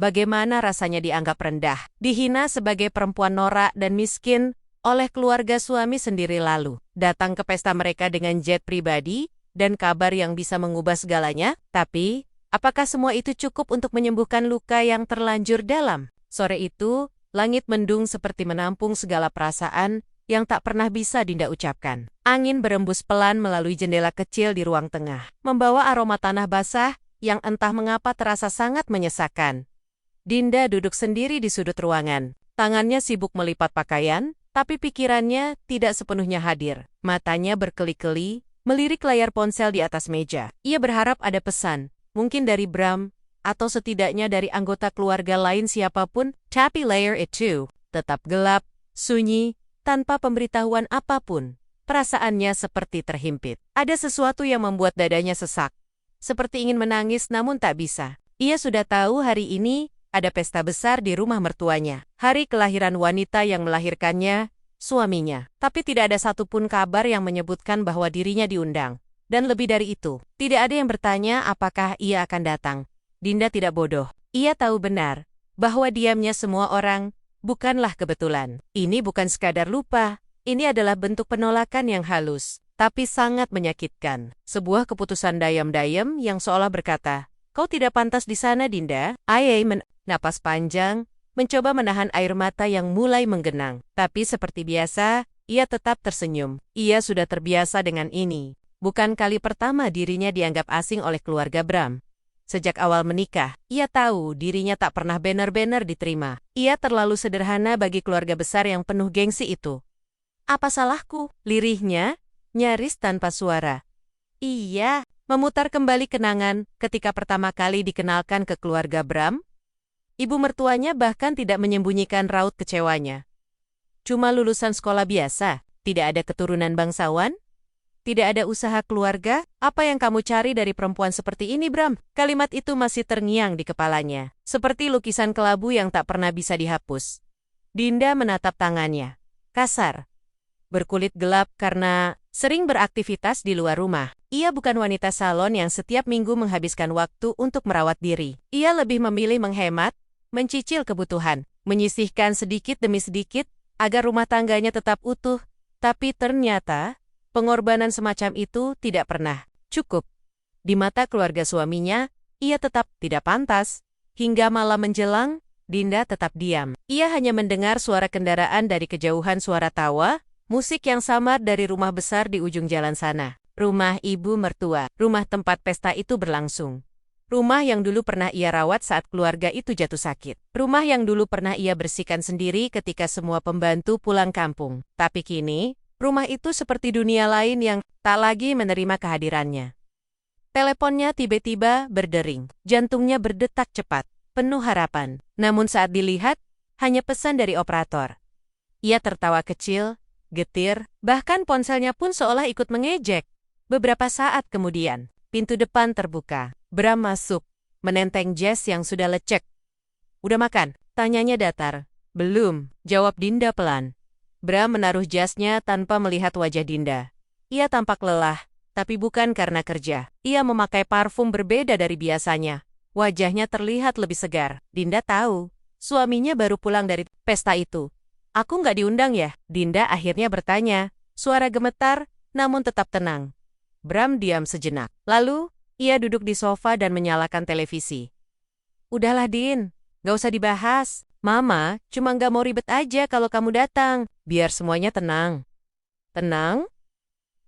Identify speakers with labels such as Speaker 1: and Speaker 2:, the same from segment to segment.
Speaker 1: Bagaimana rasanya dianggap rendah, dihina sebagai perempuan norak dan miskin oleh keluarga suami sendiri, lalu datang ke pesta mereka dengan jet pribadi dan kabar yang bisa mengubah segalanya. Tapi, apakah semua itu cukup untuk menyembuhkan luka yang terlanjur dalam? Sore itu, langit mendung seperti menampung segala perasaan yang tak pernah bisa Dinda ucapkan. Angin berembus pelan melalui jendela kecil di ruang tengah, membawa aroma tanah basah yang entah mengapa terasa sangat menyesakan. Dinda duduk sendiri di sudut ruangan. Tangannya sibuk melipat pakaian, tapi pikirannya tidak sepenuhnya hadir. Matanya berkeli-keli, melirik layar ponsel di atas meja. Ia berharap ada pesan, mungkin dari Bram, atau setidaknya dari anggota keluarga lain siapapun. Tapi layar itu tetap gelap, sunyi, tanpa pemberitahuan apapun. Perasaannya seperti terhimpit. Ada sesuatu yang membuat dadanya sesak, seperti ingin menangis namun tak bisa. Ia sudah tahu hari ini ada pesta besar di rumah mertuanya. Hari kelahiran wanita yang melahirkannya, suaminya. Tapi tidak ada satupun kabar yang menyebutkan bahwa dirinya diundang. Dan lebih dari itu, tidak ada yang bertanya apakah ia akan datang. Dinda tidak bodoh. Ia tahu benar bahwa diamnya semua orang bukanlah kebetulan. Ini bukan sekadar lupa. Ini adalah bentuk penolakan yang halus, tapi sangat menyakitkan. Sebuah keputusan dayam-dayam yang seolah berkata, "Kau tidak pantas di sana, Dinda." Napas panjang, mencoba menahan air mata yang mulai menggenang. Tapi seperti biasa, ia tetap tersenyum. Ia sudah terbiasa dengan ini. Bukan kali pertama dirinya dianggap asing oleh keluarga Bram. Sejak awal menikah, ia tahu dirinya tak pernah benar-benar diterima. Ia terlalu sederhana bagi keluarga besar yang penuh gengsi itu. "Apa salahku?" lirihnya, nyaris tanpa suara. Ia memutar kembali kenangan ketika pertama kali dikenalkan ke keluarga Bram. Ibu mertuanya bahkan tidak menyembunyikan raut kecewanya. "Cuma lulusan sekolah biasa, tidak ada keturunan bangsawan? Tidak ada usaha keluarga? Apa yang kamu cari dari perempuan seperti ini, Bram?" Kalimat itu masih terngiang di kepalanya, seperti lukisan kelabu yang tak pernah bisa dihapus. Dinda menatap tangannya. Kasar, berkulit gelap karena sering beraktivitas di luar rumah. Ia bukan wanita salon yang setiap minggu menghabiskan waktu untuk merawat diri. Ia lebih memilih menghemat, mencicil kebutuhan, menyisihkan sedikit demi sedikit agar rumah tangganya tetap utuh. Tapi ternyata pengorbanan semacam itu tidak pernah cukup. Di mata keluarga suaminya, ia tetap tidak pantas. Hingga malam menjelang, Dinda tetap diam. Ia hanya mendengar suara kendaraan dari kejauhan, suara tawa, musik yang samar dari rumah besar di ujung jalan sana. Rumah ibu mertua, rumah tempat pesta itu berlangsung. Rumah yang dulu pernah ia rawat saat keluarga itu jatuh sakit. Rumah yang dulu pernah ia bersihkan sendiri ketika semua pembantu pulang kampung. Tapi kini, rumah itu seperti dunia lain yang tak lagi menerima kehadirannya. Teleponnya tiba-tiba berdering. Jantungnya berdetak cepat, penuh harapan. Namun saat dilihat, hanya pesan dari operator. Ia tertawa kecil, getir, bahkan ponselnya pun seolah ikut mengejek. Beberapa saat kemudian, pintu depan terbuka. Bram masuk, menenteng jas yang sudah lecek. "Udah makan?" tanyanya datar. "Belum," jawab Dinda pelan. Bram menaruh jasnya tanpa melihat wajah Dinda. Ia tampak lelah, tapi bukan karena kerja. Ia memakai parfum berbeda dari biasanya. Wajahnya terlihat lebih segar. Dinda tahu, suaminya baru pulang dari pesta itu. "Aku nggak diundang ya?" Dinda akhirnya bertanya, suara gemetar, namun tetap tenang. Bram diam sejenak. Lalu, ia duduk di sofa dan menyalakan televisi. "Udahlah, Din. Gak usah dibahas. Mama cuma gak mau ribet aja kalau kamu datang. Biar semuanya tenang." "Tenang?"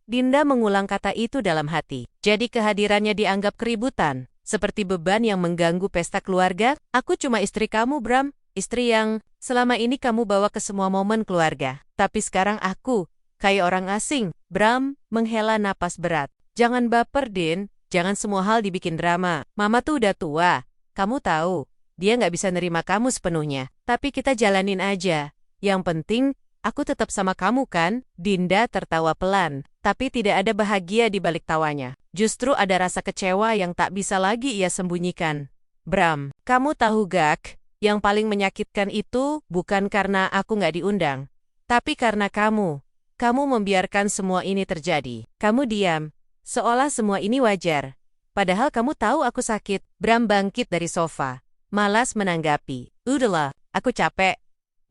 Speaker 1: Dinda mengulang kata itu dalam hati. Jadi kehadirannya dianggap keributan, seperti beban yang mengganggu pesta keluarga. "Aku cuma istri kamu, Bram. Istri yang selama ini kamu bawa ke semua momen keluarga. Tapi sekarang aku kayak orang asing." Bram menghela napas berat. "Jangan baper, Din. Jangan semua hal dibikin drama. Mama tuh udah tua. Kamu tahu, dia nggak bisa nerima kamu sepenuhnya. Tapi kita jalanin aja. Yang penting, aku tetap sama kamu kan?" Dinda tertawa pelan, tapi tidak ada bahagia di balik tawanya. Justru ada rasa kecewa yang tak bisa lagi ia sembunyikan. "Bram, kamu tahu gak, yang paling menyakitkan itu bukan karena aku nggak diundang, tapi karena kamu. Kamu membiarkan semua ini terjadi. Kamu diam, seolah semua ini wajar. Padahal kamu tahu aku sakit." Bram bangkit dari sofa, malas menanggapi. Udahlah, aku capek.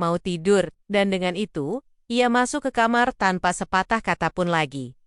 Speaker 1: Mau tidur, dan dengan itu, ia masuk ke kamar tanpa sepatah kata pun lagi.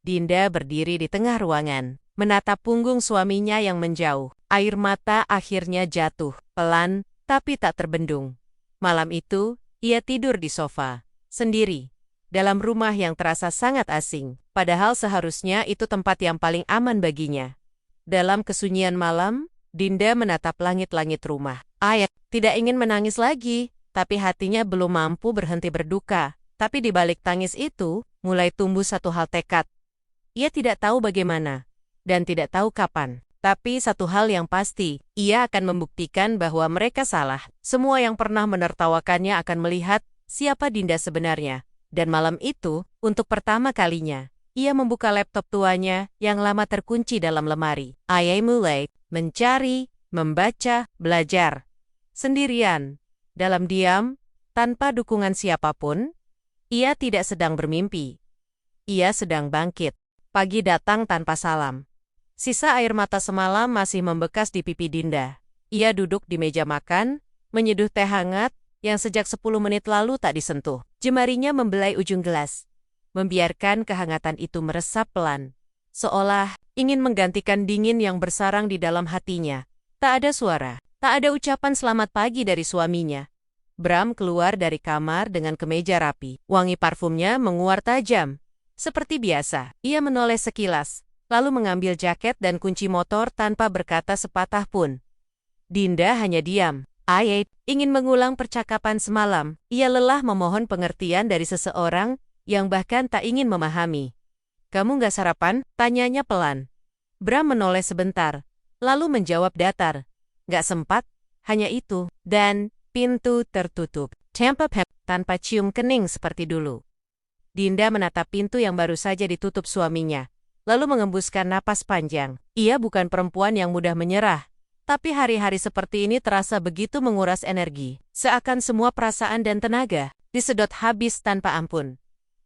Speaker 1: Dinda berdiri di tengah ruangan, menatap punggung suaminya yang menjauh. Air mata akhirnya jatuh, pelan, tapi tak terbendung. Malam itu, ia tidur di sofa, sendiri, dalam rumah yang terasa sangat asing, padahal seharusnya itu tempat yang paling aman baginya. Dalam kesunyian malam, Dinda menatap langit-langit rumah. Ayah tidak ingin menangis lagi, tapi hatinya belum mampu berhenti berduka. Tapi di balik tangis itu, mulai tumbuh satu hal tekad. Ia tidak tahu bagaimana, dan tidak tahu kapan. Tapi satu hal yang pasti, ia akan membuktikan bahwa mereka salah. Semua yang pernah menertawakannya akan melihat siapa Dinda sebenarnya. Dan malam itu, untuk pertama kalinya, ia membuka laptop tuanya yang lama terkunci dalam lemari. Ia mulai mencari, membaca, belajar. Sendirian, dalam diam, tanpa dukungan siapapun, ia tidak sedang bermimpi. Ia sedang bangkit. Pagi datang tanpa salam. Sisa air mata semalam masih membekas di pipi Dinda. Ia duduk di meja makan, menyeduh teh hangat yang sejak 10 menit lalu tak disentuh. Jemarinya membelai ujung gelas, membiarkan kehangatan itu meresap pelan, seolah ingin menggantikan dingin yang bersarang di dalam hatinya. Tak ada suara, tak ada ucapan selamat pagi dari suaminya. Bram keluar dari kamar dengan kemeja rapi. Wangi parfumnya menguar tajam. Seperti biasa, ia menoleh sekilas, lalu mengambil jaket dan kunci motor tanpa berkata sepatah pun. Dinda hanya diam. Ia ingin mengulang percakapan semalam. Ia lelah memohon pengertian dari seseorang yang bahkan tak ingin memahami. Kamu nggak sarapan? Tanyanya pelan. Bram menoleh sebentar, lalu menjawab datar. Nggak sempat, hanya itu. Dan pintu tertutup. Tanpa cium kening seperti dulu. Dinda menatap pintu yang baru saja ditutup suaminya, lalu mengembuskan napas panjang. Ia bukan perempuan yang mudah menyerah, tapi hari-hari seperti ini terasa begitu menguras energi. Seakan semua perasaan dan tenaga disedot habis tanpa ampun.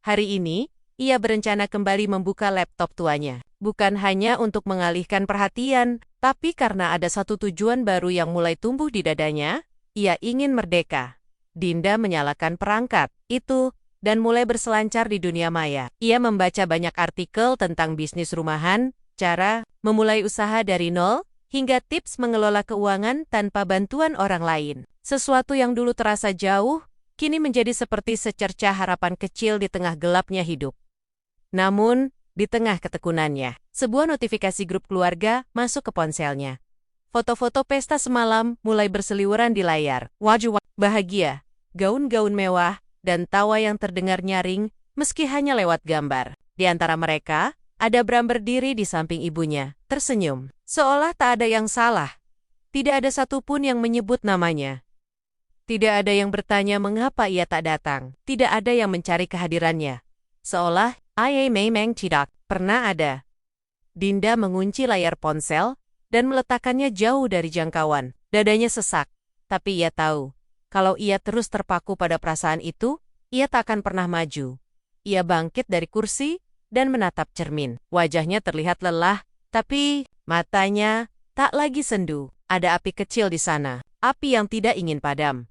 Speaker 1: Hari ini, ia berencana kembali membuka laptop tuanya. Bukan hanya untuk mengalihkan perhatian, tapi karena ada satu tujuan baru yang mulai tumbuh di dadanya, ia ingin merdeka. Dinda menyalakan perangkat itu dan mulai berselancar di dunia maya. Ia membaca banyak artikel tentang bisnis rumahan, cara memulai usaha dari nol, hingga tips mengelola keuangan tanpa bantuan orang lain. Sesuatu yang dulu terasa jauh, kini menjadi seperti secercah harapan kecil di tengah gelapnya hidup. Namun, di tengah ketekunannya, sebuah notifikasi grup keluarga masuk ke ponselnya. Foto-foto pesta semalam mulai berseliweran di layar. Wajah bahagia, gaun-gaun mewah, dan tawa yang terdengar nyaring meski hanya lewat gambar. Di antara mereka, ada Bram berdiri di samping ibunya, tersenyum. Seolah tak ada yang salah. Tidak ada satupun yang menyebut namanya. Tidak ada yang bertanya mengapa ia tak datang. Tidak ada yang mencari kehadirannya. Seolah, ia memang tidak pernah ada. Dinda mengunci layar ponsel dan meletakkannya jauh dari jangkauan. Dadanya sesak, tapi ia tahu. Kalau ia terus terpaku pada perasaan itu, ia tak akan pernah maju. Ia bangkit dari kursi dan menatap cermin. Wajahnya terlihat lelah, tapi matanya tak lagi sendu. Ada api kecil di sana, api yang tidak ingin padam.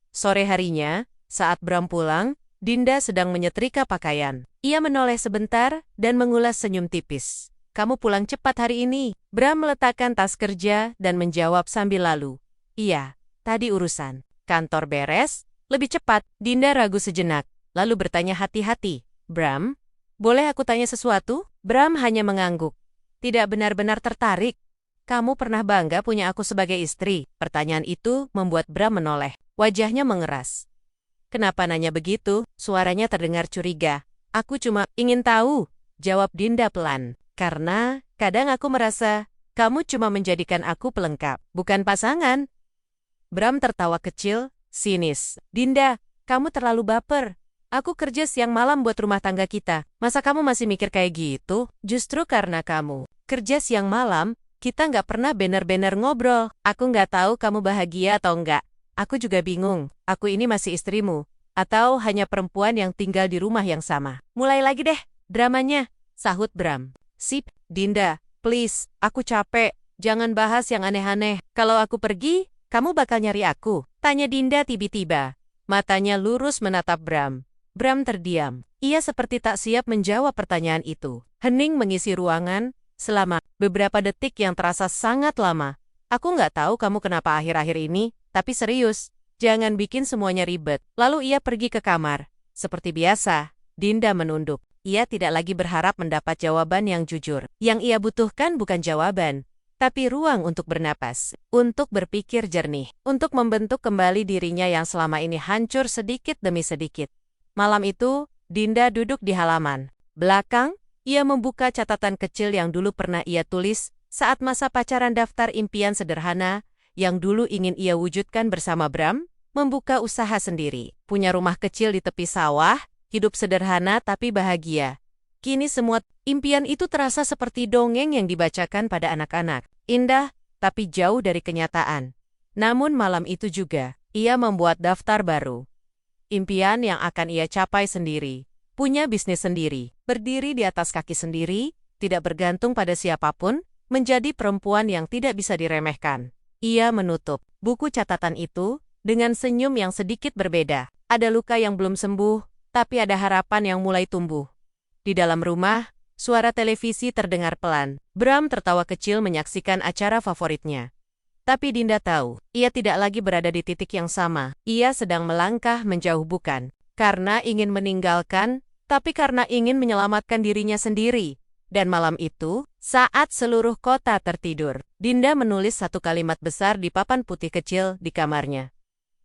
Speaker 1: Sore harinya, saat Bram pulang, Dinda sedang menyetrika pakaian. Ia menoleh sebentar dan mengulas senyum tipis. Kamu pulang cepat hari ini. Bram meletakkan tas kerja dan menjawab sambil lalu. Iya, tadi urusan kantor beres, lebih cepat. Dinda ragu sejenak, lalu bertanya hati-hati. Bram, boleh aku tanya sesuatu? Bram hanya mengangguk. Tidak benar-benar tertarik. Kamu pernah bangga punya aku sebagai istri? Pertanyaan itu membuat Bram menoleh. Wajahnya mengeras. Kenapa nanya begitu? Suaranya terdengar curiga. Aku cuma ingin tahu, jawab Dinda pelan. Karena kadang aku merasa kamu cuma menjadikan aku pelengkap, bukan pasangan. Bram tertawa kecil, sinis. Dinda, kamu terlalu baper. Aku kerja siang malam buat rumah tangga kita. Masa kamu masih mikir kayak gitu? Justru karena kamu kerja siang malam, kita nggak pernah bener-bener ngobrol. Aku nggak tahu kamu bahagia atau enggak. Aku juga bingung, aku ini masih istrimu, atau hanya perempuan yang tinggal di rumah yang sama. Mulai lagi deh, dramanya, sahut Bram. Sip, Dinda, please, aku capek. Jangan bahas yang aneh-aneh. Kalau aku pergi, Kamu bakal nyari aku? Tanya Dinda tiba-tiba. Matanya lurus menatap Bram. Bram terdiam. Ia seperti tak siap menjawab pertanyaan itu. Hening mengisi ruangan selama beberapa detik yang terasa sangat lama. Aku nggak tahu kamu kenapa akhir-akhir ini, tapi serius, jangan bikin semuanya ribet. Lalu ia pergi ke kamar. Seperti biasa, Dinda menunduk. Ia tidak lagi berharap mendapat jawaban yang jujur. Yang ia butuhkan bukan jawaban, tapi ruang untuk bernapas, untuk berpikir jernih, untuk membentuk kembali dirinya yang selama ini hancur sedikit demi sedikit. Malam itu, Dinda duduk di halaman belakang. Ia membuka catatan kecil yang dulu pernah ia tulis saat masa pacaran, daftar impian sederhana yang dulu ingin ia wujudkan bersama Bram, membuka usaha sendiri, punya rumah kecil di tepi sawah, hidup sederhana tapi bahagia. Kini semua impian itu terasa seperti dongeng yang dibacakan pada anak-anak. Indah, tapi jauh dari kenyataan. Namun malam itu juga, ia membuat daftar baru. Impian yang akan ia capai sendiri. Punya bisnis sendiri, berdiri di atas kaki sendiri, tidak bergantung pada siapapun, menjadi perempuan yang tidak bisa diremehkan. Ia menutup buku catatan itu dengan senyum yang sedikit berbeda. Ada luka yang belum sembuh, tapi ada harapan yang mulai tumbuh. Di dalam rumah, suara televisi terdengar pelan. Bram tertawa kecil menyaksikan acara favoritnya. Tapi Dinda tahu, ia tidak lagi berada di titik yang sama. Ia sedang melangkah menjauh, bukan karena ingin meninggalkan, tapi karena ingin menyelamatkan dirinya sendiri. Dan malam itu, saat seluruh kota tertidur, Dinda menulis satu kalimat besar di papan putih kecil di kamarnya.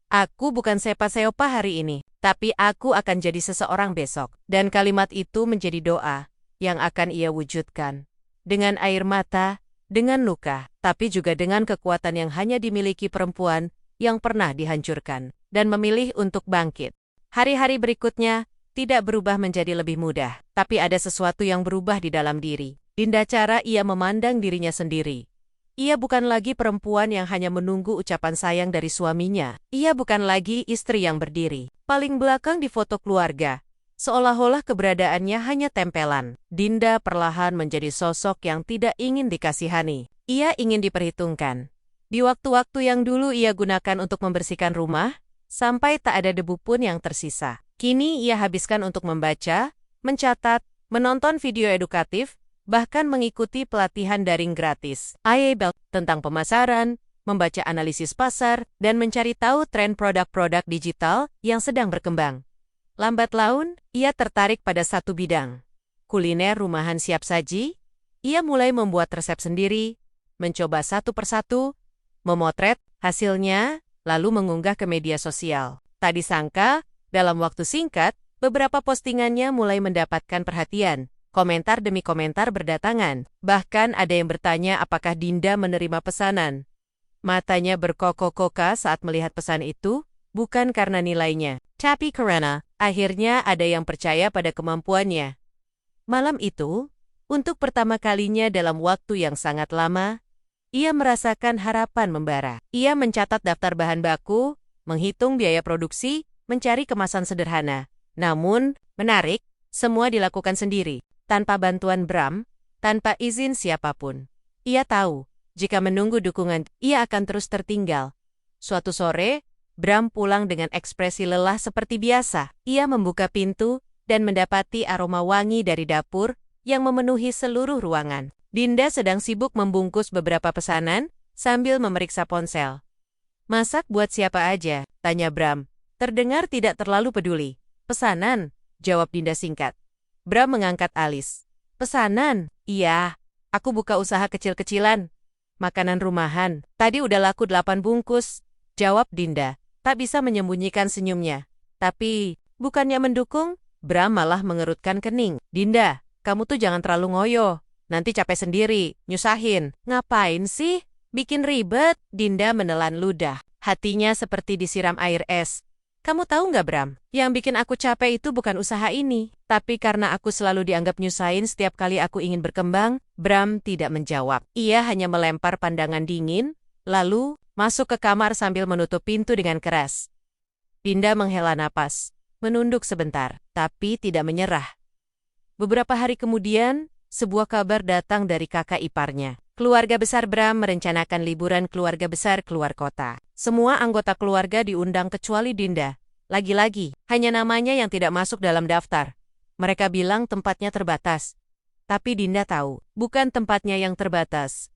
Speaker 1: Aku bukan sepa-seopa hari ini, tapi aku akan jadi seseorang besok. Dan kalimat itu menjadi doa yang akan ia wujudkan. Dengan air mata, dengan luka, tapi juga dengan kekuatan yang hanya dimiliki perempuan yang pernah dihancurkan dan memilih untuk bangkit. Hari-hari berikutnya tidak berubah menjadi lebih mudah, tapi ada sesuatu yang berubah di dalam diri. Dinda cara ia memandang dirinya sendiri. Ia bukan lagi perempuan yang hanya menunggu ucapan sayang dari suaminya. Ia bukan lagi istri yang berdiri paling belakang di foto keluarga, seolah-olah keberadaannya hanya tempelan. Dinda perlahan menjadi sosok yang tidak ingin dikasihani. Ia ingin diperhitungkan. Di waktu-waktu yang dulu ia gunakan untuk membersihkan rumah, sampai tak ada debu pun yang tersisa. Kini ia habiskan untuk membaca, mencatat, menonton video edukatif, bahkan mengikuti pelatihan daring gratis. IABEL tentang pemasaran, membaca analisis pasar, dan mencari tahu tren produk-produk digital yang sedang berkembang. Lambat laun, ia tertarik pada satu bidang. Kuliner rumahan siap saji. Ia mulai membuat resep sendiri, mencoba satu persatu, memotret hasilnya, lalu mengunggah ke media sosial. Tak disangka, dalam waktu singkat, beberapa postingannya mulai mendapatkan perhatian. Komentar demi komentar berdatangan. Bahkan ada yang bertanya apakah Dinda menerima pesanan. Matanya berkokok-koka saat melihat pesan itu, bukan karena nilainya, tapi karena akhirnya ada yang percaya pada kemampuannya. Malam itu, untuk pertama kalinya dalam waktu yang sangat lama, ia merasakan harapan membara. Ia mencatat daftar bahan baku, menghitung biaya produksi, mencari kemasan sederhana. Namun, menarik, semua dilakukan sendiri, tanpa bantuan Bram, tanpa izin siapapun. Ia tahu, jika menunggu dukungan, ia akan terus tertinggal. Suatu sore, Bram pulang dengan ekspresi lelah seperti biasa. Ia membuka pintu dan mendapati aroma wangi dari dapur yang memenuhi seluruh ruangan. Dinda sedang sibuk membungkus beberapa pesanan sambil memeriksa ponsel. Masak buat siapa aja? Tanya Bram. Terdengar tidak terlalu peduli. Pesanan, jawab Dinda singkat. Bram mengangkat alis. Pesanan? Iya, aku buka usaha kecil-kecilan. Makanan rumahan. Tadi udah laku 8 bungkus, jawab Dinda. Tak bisa menyembunyikan senyumnya. Tapi, bukannya mendukung, Bram malah mengerutkan kening. Dinda, kamu tuh jangan terlalu ngoyo. Nanti capek sendiri, nyusahin. Ngapain sih? Bikin ribet. Dinda menelan ludah. Hatinya seperti disiram air es. Kamu tahu nggak, Bram? Yang bikin aku capek itu bukan usaha ini. Tapi karena aku selalu dianggap nyusahin setiap kali aku ingin berkembang. Bram tidak menjawab. Ia hanya melempar pandangan dingin, lalu masuk ke kamar sambil menutup pintu dengan keras. Dinda menghela napas, menunduk sebentar, tapi tidak menyerah. Beberapa hari kemudian, sebuah kabar datang dari kakak iparnya. Keluarga besar Bram merencanakan liburan keluarga besar keluar kota. Semua anggota keluarga diundang kecuali Dinda. Lagi-lagi, hanya namanya yang tidak masuk dalam daftar. Mereka bilang tempatnya terbatas. Tapi Dinda tahu, bukan tempatnya yang terbatas.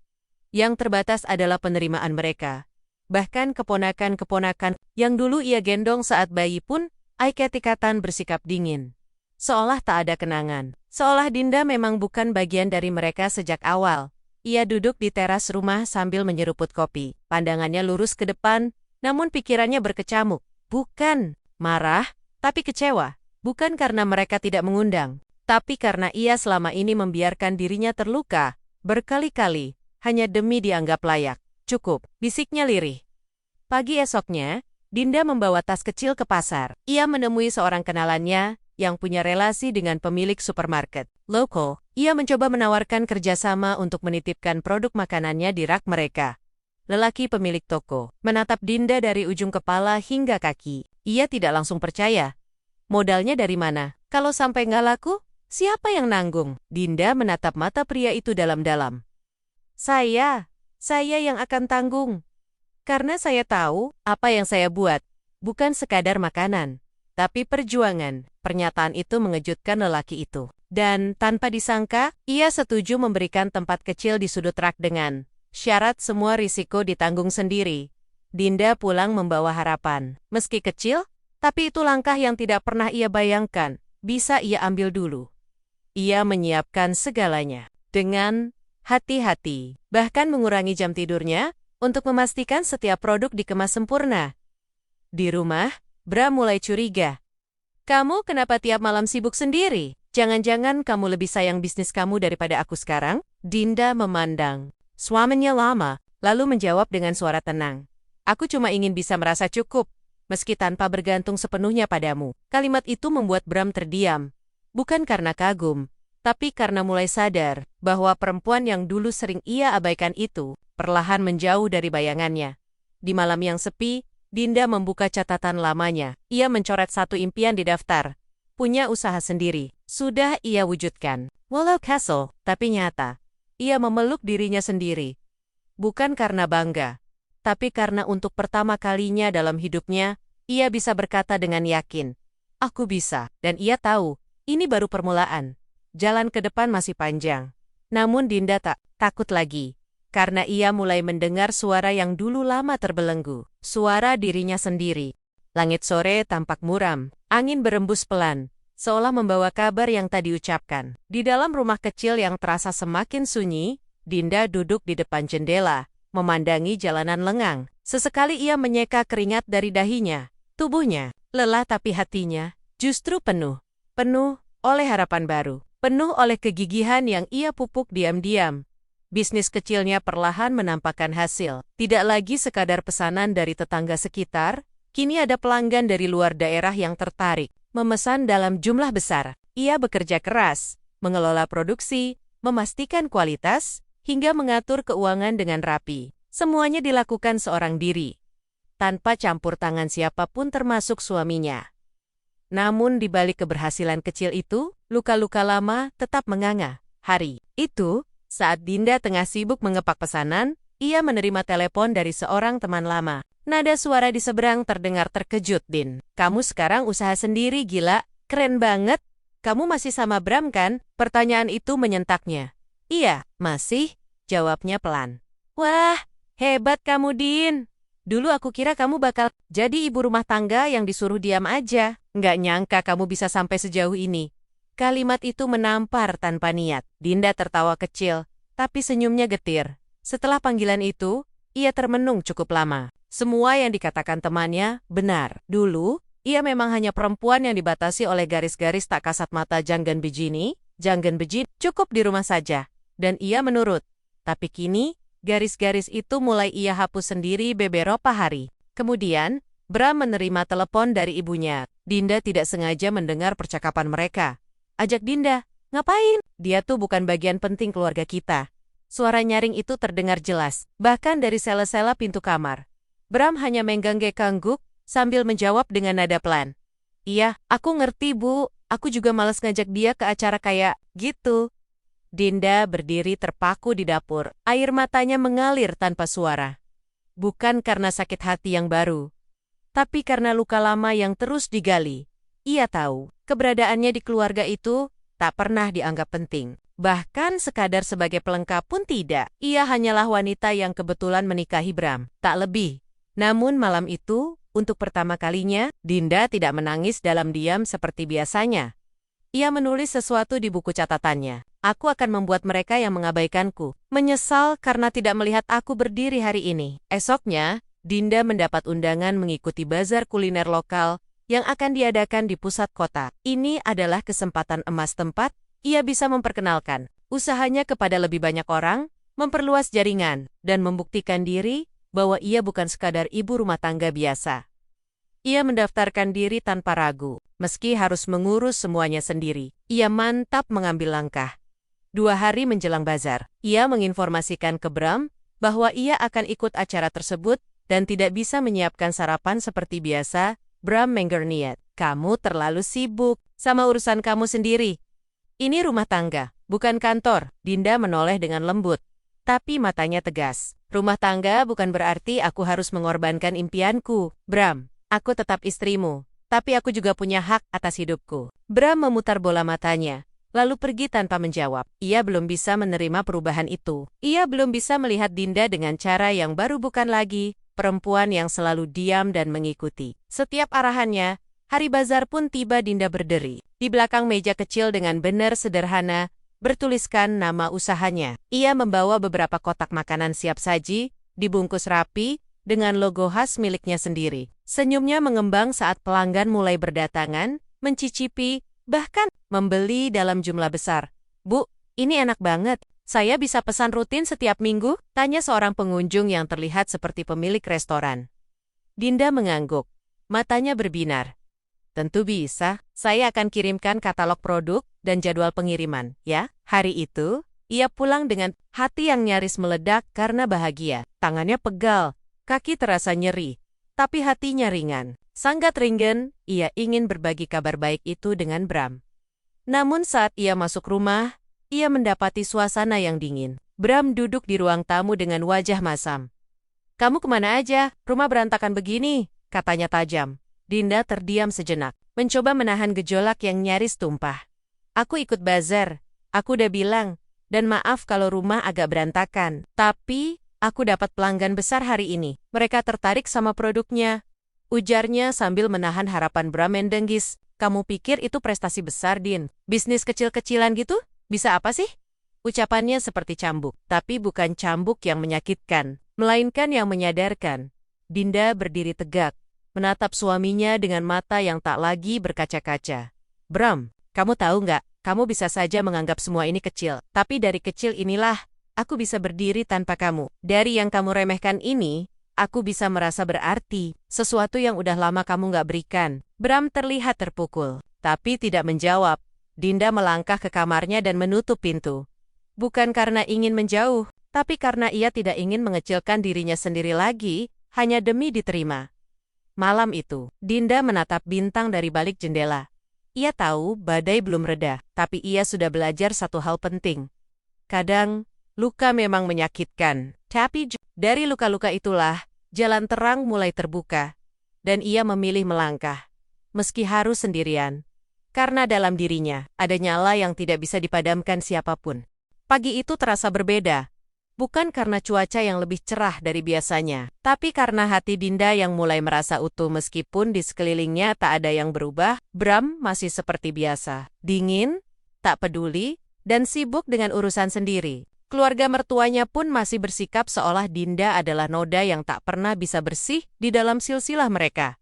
Speaker 1: Yang terbatas adalah penerimaan mereka. Bahkan keponakan-keponakan yang dulu ia gendong saat bayi pun, ketikatan bersikap dingin. Seolah tak ada kenangan. Seolah Dinda memang bukan bagian dari mereka sejak awal. Ia duduk di teras rumah sambil menyeruput kopi. Pandangannya lurus ke depan, namun pikirannya berkecamuk. Bukan marah, tapi kecewa. Bukan karena mereka tidak mengundang, tapi karena ia selama ini membiarkan dirinya terluka, berkali-kali, hanya demi dianggap layak. Cukup, bisiknya lirih. Pagi esoknya, Dinda membawa tas kecil ke pasar. Ia menemui seorang kenalannya yang punya relasi dengan pemilik supermarket lokal. Ia mencoba menawarkan kerjasama untuk menitipkan produk makanannya di rak mereka. Lelaki pemilik toko menatap Dinda dari ujung kepala hingga kaki. Ia tidak langsung percaya. Modalnya dari mana? Kalau sampai nggak laku, siapa yang nanggung? Dinda menatap mata pria itu dalam-dalam. Saya yang akan tanggung. Karena saya tahu apa yang saya buat, bukan sekadar makanan, tapi perjuangan. Pernyataan itu mengejutkan lelaki itu. Dan tanpa disangka, ia setuju memberikan tempat kecil di sudut rak dengan syarat semua risiko ditanggung sendiri. Dinda pulang membawa harapan. Meski kecil, tapi itu langkah yang tidak pernah ia bayangkan. Bisa ia ambil dulu. Ia menyiapkan segalanya. Dengan hati-hati. Bahkan mengurangi jam tidurnya, untuk memastikan setiap produk dikemas sempurna. Di rumah, Bram mulai curiga. Kamu kenapa tiap malam sibuk sendiri? Jangan-jangan kamu lebih sayang bisnis kamu daripada aku sekarang? Dinda memandang suaminya lama, lalu menjawab dengan suara tenang. Aku cuma ingin bisa merasa cukup, meski tanpa bergantung sepenuhnya padamu. Kalimat itu membuat Bram terdiam. Bukan karena kagum, tapi karena mulai sadar bahwa perempuan yang dulu sering ia abaikan itu perlahan menjauh dari bayangannya. Di malam yang sepi, Dinda membuka catatan lamanya. Ia mencoret satu impian di daftar. Punya usaha sendiri. Sudah ia wujudkan. Walau castle, tapi nyata. Ia memeluk dirinya sendiri. Bukan karena bangga, tapi karena untuk pertama kalinya dalam hidupnya, ia bisa berkata dengan yakin, aku bisa. Dan ia tahu, ini baru permulaan. Jalan ke depan masih panjang. Namun Dinda tak takut lagi. Karena ia mulai mendengar suara yang dulu lama terbelenggu. Suara dirinya sendiri. Langit sore tampak muram. Angin berembus pelan. Seolah membawa kabar yang tak diucapkan. Di dalam rumah kecil yang terasa semakin sunyi, Dinda duduk di depan jendela, memandangi jalanan lengang. Sesekali ia menyeka keringat dari dahinya. Tubuhnya, lelah tapi hatinya, justru penuh. Penuh oleh harapan baru. Penuh oleh kegigihan yang ia pupuk diam-diam. Bisnis kecilnya perlahan menampakkan hasil. Tidak lagi sekadar pesanan dari tetangga sekitar, kini ada pelanggan dari luar daerah yang tertarik. Memesan dalam jumlah besar. Ia bekerja keras, mengelola produksi, memastikan kualitas, hingga mengatur keuangan dengan rapi. Semuanya dilakukan seorang diri, tanpa campur tangan siapapun termasuk suaminya. Namun di balik keberhasilan kecil itu, luka-luka lama tetap menganga. Hari itu, saat Dinda tengah sibuk mengepak pesanan, ia menerima telepon dari seorang teman lama. Nada suara di seberang terdengar terkejut. Din, kamu sekarang usaha sendiri gila, keren banget. Kamu masih sama Bram kan? Pertanyaan itu menyentaknya. Iya, masih, jawabnya pelan. Wah, hebat kamu Din. Dulu aku kira kamu bakal jadi ibu rumah tangga yang disuruh diam aja. Nggak nyangka kamu bisa sampai sejauh ini. Kalimat itu menampar tanpa niat. Dinda tertawa kecil, tapi senyumnya getir. Setelah panggilan itu, ia termenung cukup lama. Semua yang dikatakan temannya benar. Dulu, ia memang hanya perempuan yang dibatasi oleh garis-garis tak kasat mata Janggan Bijini. Janggan Bijini cukup di rumah saja. Dan ia menurut. Tapi kini, garis-garis itu mulai ia hapus sendiri beberapa hari. Kemudian, Bram menerima telepon dari ibunya. Dinda tidak sengaja mendengar percakapan mereka. Ajak Dinda, ngapain? Dia tuh bukan bagian penting keluarga kita. Suara nyaring itu terdengar jelas, bahkan dari sela-sela pintu kamar. Bram hanya mengganggu kangguk, sambil menjawab dengan nada pelan. Iya, aku ngerti Bu, aku juga malas ngajak dia ke acara kayak gitu. Dinda berdiri terpaku di dapur. Air matanya mengalir tanpa suara. Bukan karena sakit hati yang baru, tapi karena luka lama yang terus digali. Ia tahu, keberadaannya di keluarga itu tak pernah dianggap penting. Bahkan sekadar sebagai pelengkap pun tidak. Ia hanyalah wanita yang kebetulan menikahi Bram, tak lebih. Namun malam itu, untuk pertama kalinya, Dinda tidak menangis dalam diam seperti biasanya. Ia menulis sesuatu di buku catatannya. Aku akan membuat mereka yang mengabaikanku menyesal karena tidak melihat aku berdiri hari ini. Esoknya, Dinda mendapat undangan mengikuti bazar kuliner lokal yang akan diadakan di pusat kota. Ini adalah kesempatan emas tempat ia bisa memperkenalkan usahanya kepada lebih banyak orang, memperluas jaringan, dan membuktikan diri bahwa ia bukan sekadar ibu rumah tangga biasa. Ia mendaftarkan diri tanpa ragu, meski harus mengurus semuanya sendiri. Ia mantap mengambil langkah. 2 hari menjelang bazar, ia menginformasikan ke Bram bahwa ia akan ikut acara tersebut dan tidak bisa menyiapkan sarapan seperti biasa. Bram mengernyet, "Kamu terlalu sibuk sama urusan kamu sendiri. Ini rumah tangga, bukan kantor." Dinda menoleh dengan lembut, tapi matanya tegas. "Rumah tangga bukan berarti aku harus mengorbankan impianku, Bram. Aku tetap istrimu, tapi aku juga punya hak atas hidupku." Bram memutar bola matanya, lalu pergi tanpa menjawab. Ia belum bisa menerima perubahan itu. Ia belum bisa melihat Dinda dengan cara yang baru, bukan lagi perempuan yang selalu diam dan mengikuti setiap arahannya. Hari bazar pun tiba. Dinda berdiri di belakang meja kecil dengan banner sederhana bertuliskan nama usahanya. Ia membawa beberapa kotak makanan siap saji, dibungkus rapi, dengan logo khas miliknya sendiri. Senyumnya mengembang saat pelanggan mulai berdatangan, mencicipi, bahkan membeli dalam jumlah besar. "Bu, ini enak banget. Saya bisa pesan rutin setiap minggu?" tanya seorang pengunjung yang terlihat seperti pemilik restoran. Dinda mengangguk, matanya berbinar. "Tentu bisa. Saya akan kirimkan katalog produk dan jadwal pengiriman, ya." Hari itu, ia pulang dengan hati yang nyaris meledak karena bahagia. Tangannya pegal, kaki terasa nyeri, tapi hatinya ringan. Sangat ringan, ia ingin berbagi kabar baik itu dengan Bram. Namun saat ia masuk rumah, ia mendapati suasana yang dingin. Bram duduk di ruang tamu dengan wajah masam. "Kamu kemana aja? Rumah berantakan begini," katanya tajam. Dinda terdiam sejenak, mencoba menahan gejolak yang nyaris tumpah. "Aku ikut bazar. Aku udah bilang. Dan maaf kalau rumah agak berantakan. Tapi aku dapat pelanggan besar hari ini. Mereka tertarik sama produknya," ujarnya sambil menahan harapan Bram mendenggis. "Kamu pikir itu prestasi besar, Din? Bisnis kecil-kecilan gitu? Bisa apa sih?" Ucapannya seperti cambuk, tapi bukan cambuk yang menyakitkan, melainkan yang menyadarkan. Dinda berdiri tegak, menatap suaminya dengan mata yang tak lagi berkaca-kaca. "Bram, kamu tahu nggak, kamu bisa saja menganggap semua ini kecil, tapi dari kecil inilah aku bisa berdiri tanpa kamu. Dari yang kamu remehkan ini, aku bisa merasa berarti, sesuatu yang udah lama kamu nggak berikan." Bram terlihat terpukul, tapi tidak menjawab. Dinda melangkah ke kamarnya dan menutup pintu. Bukan karena ingin menjauh, tapi karena ia tidak ingin mengecilkan dirinya sendiri lagi, hanya demi diterima. Malam itu, Dinda menatap bintang dari balik jendela. Ia tahu badai belum reda, tapi ia sudah belajar satu hal penting. Kadang, luka memang menyakitkan, tapi dari luka-luka itulah, jalan terang mulai terbuka. Dan ia memilih melangkah, meski harus sendirian. Karena dalam dirinya, ada nyala yang tidak bisa dipadamkan siapapun. Pagi itu terasa berbeda. Bukan karena cuaca yang lebih cerah dari biasanya, tapi karena hati Dinda yang mulai merasa utuh meskipun di sekelilingnya tak ada yang berubah. Bram masih seperti biasa, dingin, tak peduli, dan sibuk dengan urusan sendiri. Keluarga mertuanya pun masih bersikap seolah Dinda adalah noda yang tak pernah bisa bersih di dalam silsilah mereka.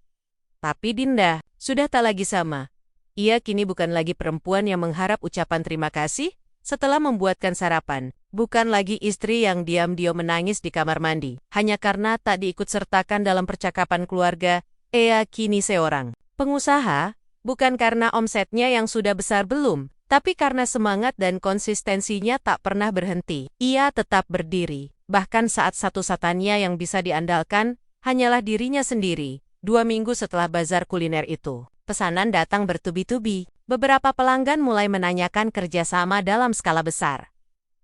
Speaker 1: Tapi Dinda sudah tak lagi sama. Ia kini bukan lagi perempuan yang mengharap ucapan terima kasih setelah membuatkan sarapan. Bukan lagi istri yang diam-diam menangis di kamar mandi, hanya karena tak diikut-sertakan dalam percakapan keluarga. Ia kini seorang pengusaha, bukan karena omsetnya yang sudah besar belum, tapi karena semangat dan konsistensinya tak pernah berhenti. Ia tetap berdiri, bahkan saat satu-satunya yang bisa diandalkan hanyalah dirinya sendiri. 2 minggu setelah bazar kuliner itu, pesanan datang bertubi-tubi. Beberapa pelanggan mulai menanyakan kerjasama dalam skala besar.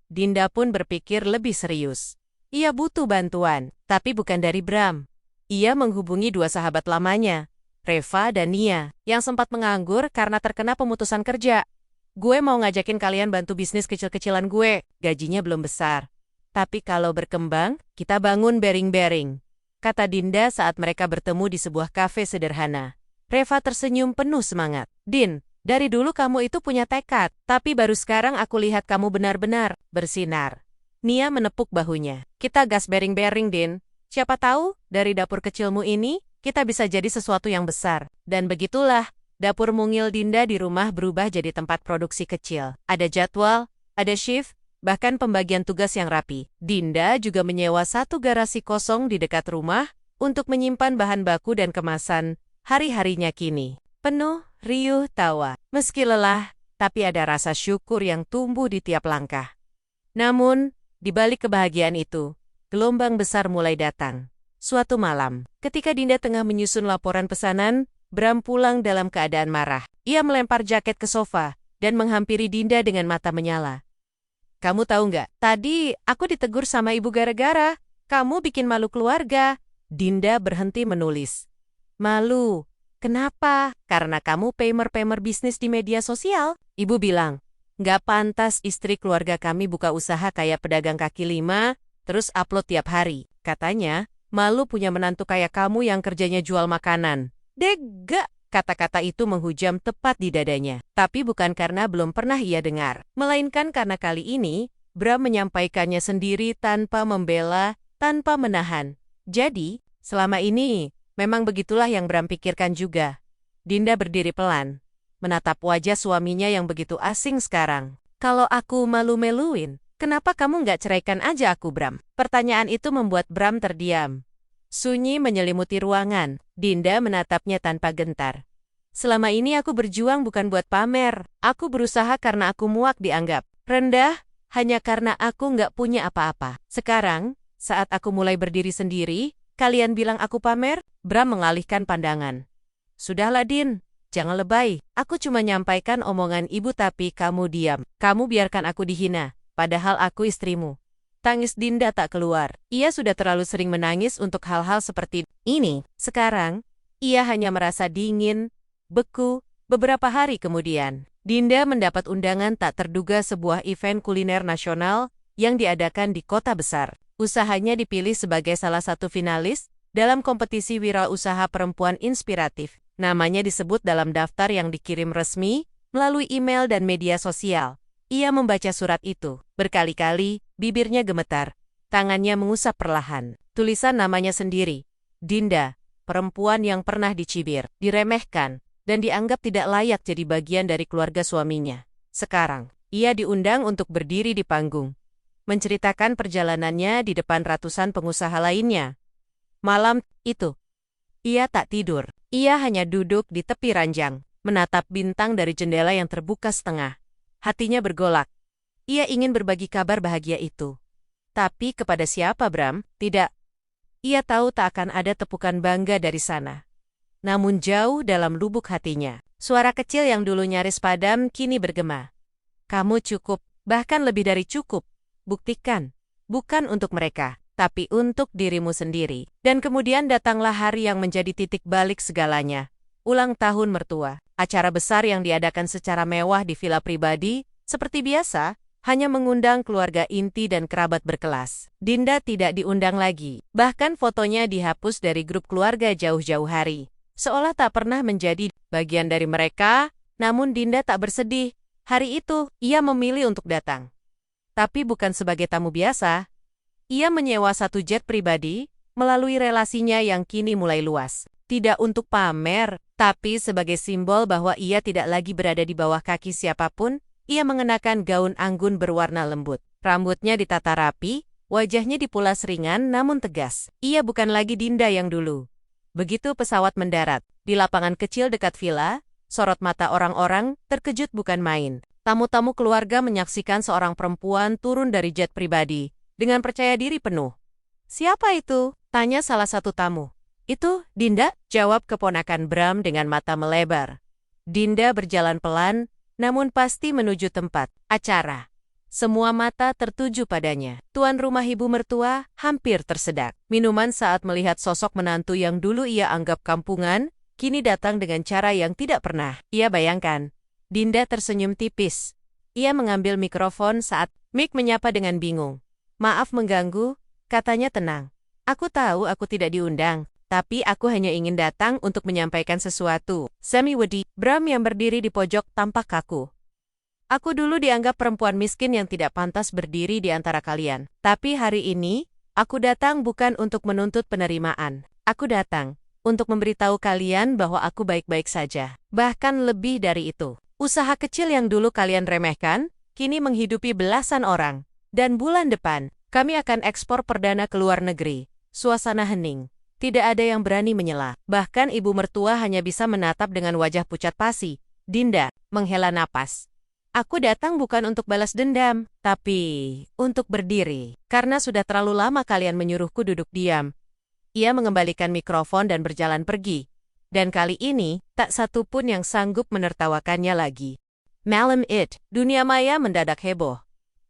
Speaker 1: Dinda pun berpikir lebih serius. Ia butuh bantuan, tapi bukan dari Bram. Ia menghubungi dua sahabat lamanya, Reva dan Nia, yang sempat menganggur karena terkena pemutusan kerja. Gue mau ngajakin kalian bantu bisnis kecil-kecilan gue, gajinya belum besar. Tapi kalau berkembang, kita bangun bering-bering, kata Dinda saat mereka bertemu di sebuah kafe sederhana. Reva tersenyum penuh semangat. Din, dari dulu kamu itu punya tekad, tapi baru sekarang aku lihat kamu benar-benar bersinar. Nia menepuk bahunya. Kita gas bering-bering, Din. Siapa tahu, dari dapur kecilmu ini, kita bisa jadi sesuatu yang besar. Dan begitulah, dapur mungil Dinda di rumah berubah jadi tempat produksi kecil. Ada jadwal, ada shift, bahkan pembagian tugas yang rapi. Dinda juga menyewa satu garasi kosong di dekat rumah untuk menyimpan bahan baku dan kemasan hari-harinya kini. Penuh, riuh, tawa. Meski lelah, tapi ada rasa syukur yang tumbuh di tiap langkah. Namun, di balik kebahagiaan itu, gelombang besar mulai datang. Suatu malam, ketika Dinda tengah menyusun laporan pesanan, Bram pulang dalam keadaan marah. Ia melempar jaket ke sofa dan menghampiri Dinda dengan mata menyala. Kamu tahu nggak, tadi aku ditegur sama ibu gara-gara kamu bikin malu keluarga. Dinda berhenti menulis. Malu? Kenapa? Karena kamu pamer-pamer bisnis di media sosial. Ibu bilang, nggak pantas istri keluarga kami buka usaha kayak pedagang kaki lima, terus upload tiap hari. Katanya, malu punya menantu kayak kamu yang kerjanya jual makanan. Dega! Kata-kata itu menghujam tepat di dadanya. Tapi bukan karena belum pernah ia dengar. Melainkan karena kali ini, Bram menyampaikannya sendiri tanpa membela, tanpa menahan. Jadi, selama ini, memang begitulah yang Bram pikirkan juga. Dinda berdiri pelan, menatap wajah suaminya yang begitu asing sekarang. Kalau aku malu-meluin, kenapa kamu nggak ceraikan aja aku, Bram? Pertanyaan itu membuat Bram terdiam. Sunyi menyelimuti ruangan. Dinda menatapnya tanpa gentar. Selama ini aku berjuang bukan buat pamer. Aku berusaha karena aku muak dianggap rendah, hanya karena aku nggak punya apa-apa. Sekarang, saat aku mulai berdiri sendiri, kalian bilang aku pamer? Bram mengalihkan pandangan. Sudahlah, Din, jangan lebay. Aku cuma nyampaikan omongan ibu tapi kamu diam. Kamu biarkan aku dihina, padahal aku istrimu. Tangis Dinda tak keluar. Ia sudah terlalu sering menangis untuk hal-hal seperti ini. Sekarang, ia hanya merasa dingin, beku. Beberapa hari kemudian, Dinda mendapat undangan tak terduga sebuah event kuliner nasional yang diadakan di kota besar. Usahanya dipilih sebagai salah satu finalis dalam kompetisi wirausaha perempuan inspiratif. Namanya disebut dalam daftar yang dikirim resmi melalui email dan media sosial. Ia membaca surat itu. Berkali-kali, bibirnya gemetar. Tangannya mengusap perlahan. Tulisan namanya sendiri. Dinda, perempuan yang pernah dicibir, diremehkan, dan dianggap tidak layak jadi bagian dari keluarga suaminya. Sekarang, ia diundang untuk berdiri di panggung, menceritakan perjalanannya di depan ratusan pengusaha lainnya. Malam itu, ia tak tidur. Ia hanya duduk di tepi ranjang, menatap bintang dari jendela yang terbuka setengah. Hatinya bergolak. Ia ingin berbagi kabar bahagia itu. Tapi kepada siapa, Bram? Tidak. Ia tahu tak akan ada tepukan bangga dari sana. Namun jauh dalam lubuk hatinya, suara kecil yang dulu nyaris padam kini bergema. Kamu cukup, bahkan lebih dari cukup. Buktikan. Bukan untuk mereka, tapi untuk dirimu sendiri. Dan kemudian datanglah hari yang menjadi titik balik segalanya. Ulang tahun mertua. Acara besar yang diadakan secara mewah di villa pribadi, seperti biasa, hanya mengundang keluarga inti dan kerabat berkelas. Dinda tidak diundang lagi. Bahkan fotonya dihapus dari grup keluarga jauh-jauh hari. Seolah tak pernah menjadi bagian dari mereka, namun Dinda tak bersedih. Hari itu, ia memilih untuk datang. Tapi bukan sebagai tamu biasa. Ia menyewa satu jet pribadi, melalui relasinya yang kini mulai luas. Tidak untuk pamer, tapi sebagai simbol bahwa ia tidak lagi berada di bawah kaki siapapun. Ia mengenakan gaun anggun berwarna lembut. Rambutnya ditata rapi, wajahnya dipulas ringan namun tegas. Ia bukan lagi Dinda yang dulu. Begitu pesawat mendarat, di lapangan kecil dekat villa, sorot mata orang-orang terkejut bukan main. Tamu-tamu keluarga menyaksikan seorang perempuan turun dari jet pribadi, dengan percaya diri penuh. Siapa itu? Tanya salah satu tamu. Itu, Dinda, jawab keponakan Bram dengan mata melebar. Dinda berjalan pelan, namun pasti menuju tempat acara. Semua mata tertuju padanya. Tuan rumah ibu mertua hampir tersedak. Minuman saat melihat sosok menantu yang dulu ia anggap kampungan, kini datang dengan cara yang tidak pernah ia bayangkan. Dinda tersenyum tipis. Ia mengambil mikrofon saat Mick menyapa dengan bingung. "Maaf mengganggu," katanya tenang. "Aku tahu aku tidak diundang, tapi aku hanya ingin datang untuk menyampaikan sesuatu." Sammy Woody, Bram yang berdiri di pojok tampak kaku. "Aku dulu dianggap perempuan miskin yang tidak pantas berdiri di antara kalian. Tapi hari ini, aku datang bukan untuk menuntut penerimaan. Aku datang untuk memberitahu kalian bahwa aku baik-baik saja. Bahkan lebih dari itu. Usaha kecil yang dulu kalian remehkan, kini menghidupi belasan orang. Dan bulan depan, kami akan ekspor perdana ke luar negeri." Suasana hening. Tidak ada yang berani menyela. Bahkan ibu mertua hanya bisa menatap dengan wajah pucat pasi. Dinda menghela napas. "Aku datang bukan untuk balas dendam, tapi untuk berdiri. Karena sudah terlalu lama kalian menyuruhku duduk diam." Ia mengembalikan mikrofon dan berjalan pergi. Dan kali ini, tak satu pun yang sanggup menertawakannya lagi. Malam itu, dunia maya mendadak heboh.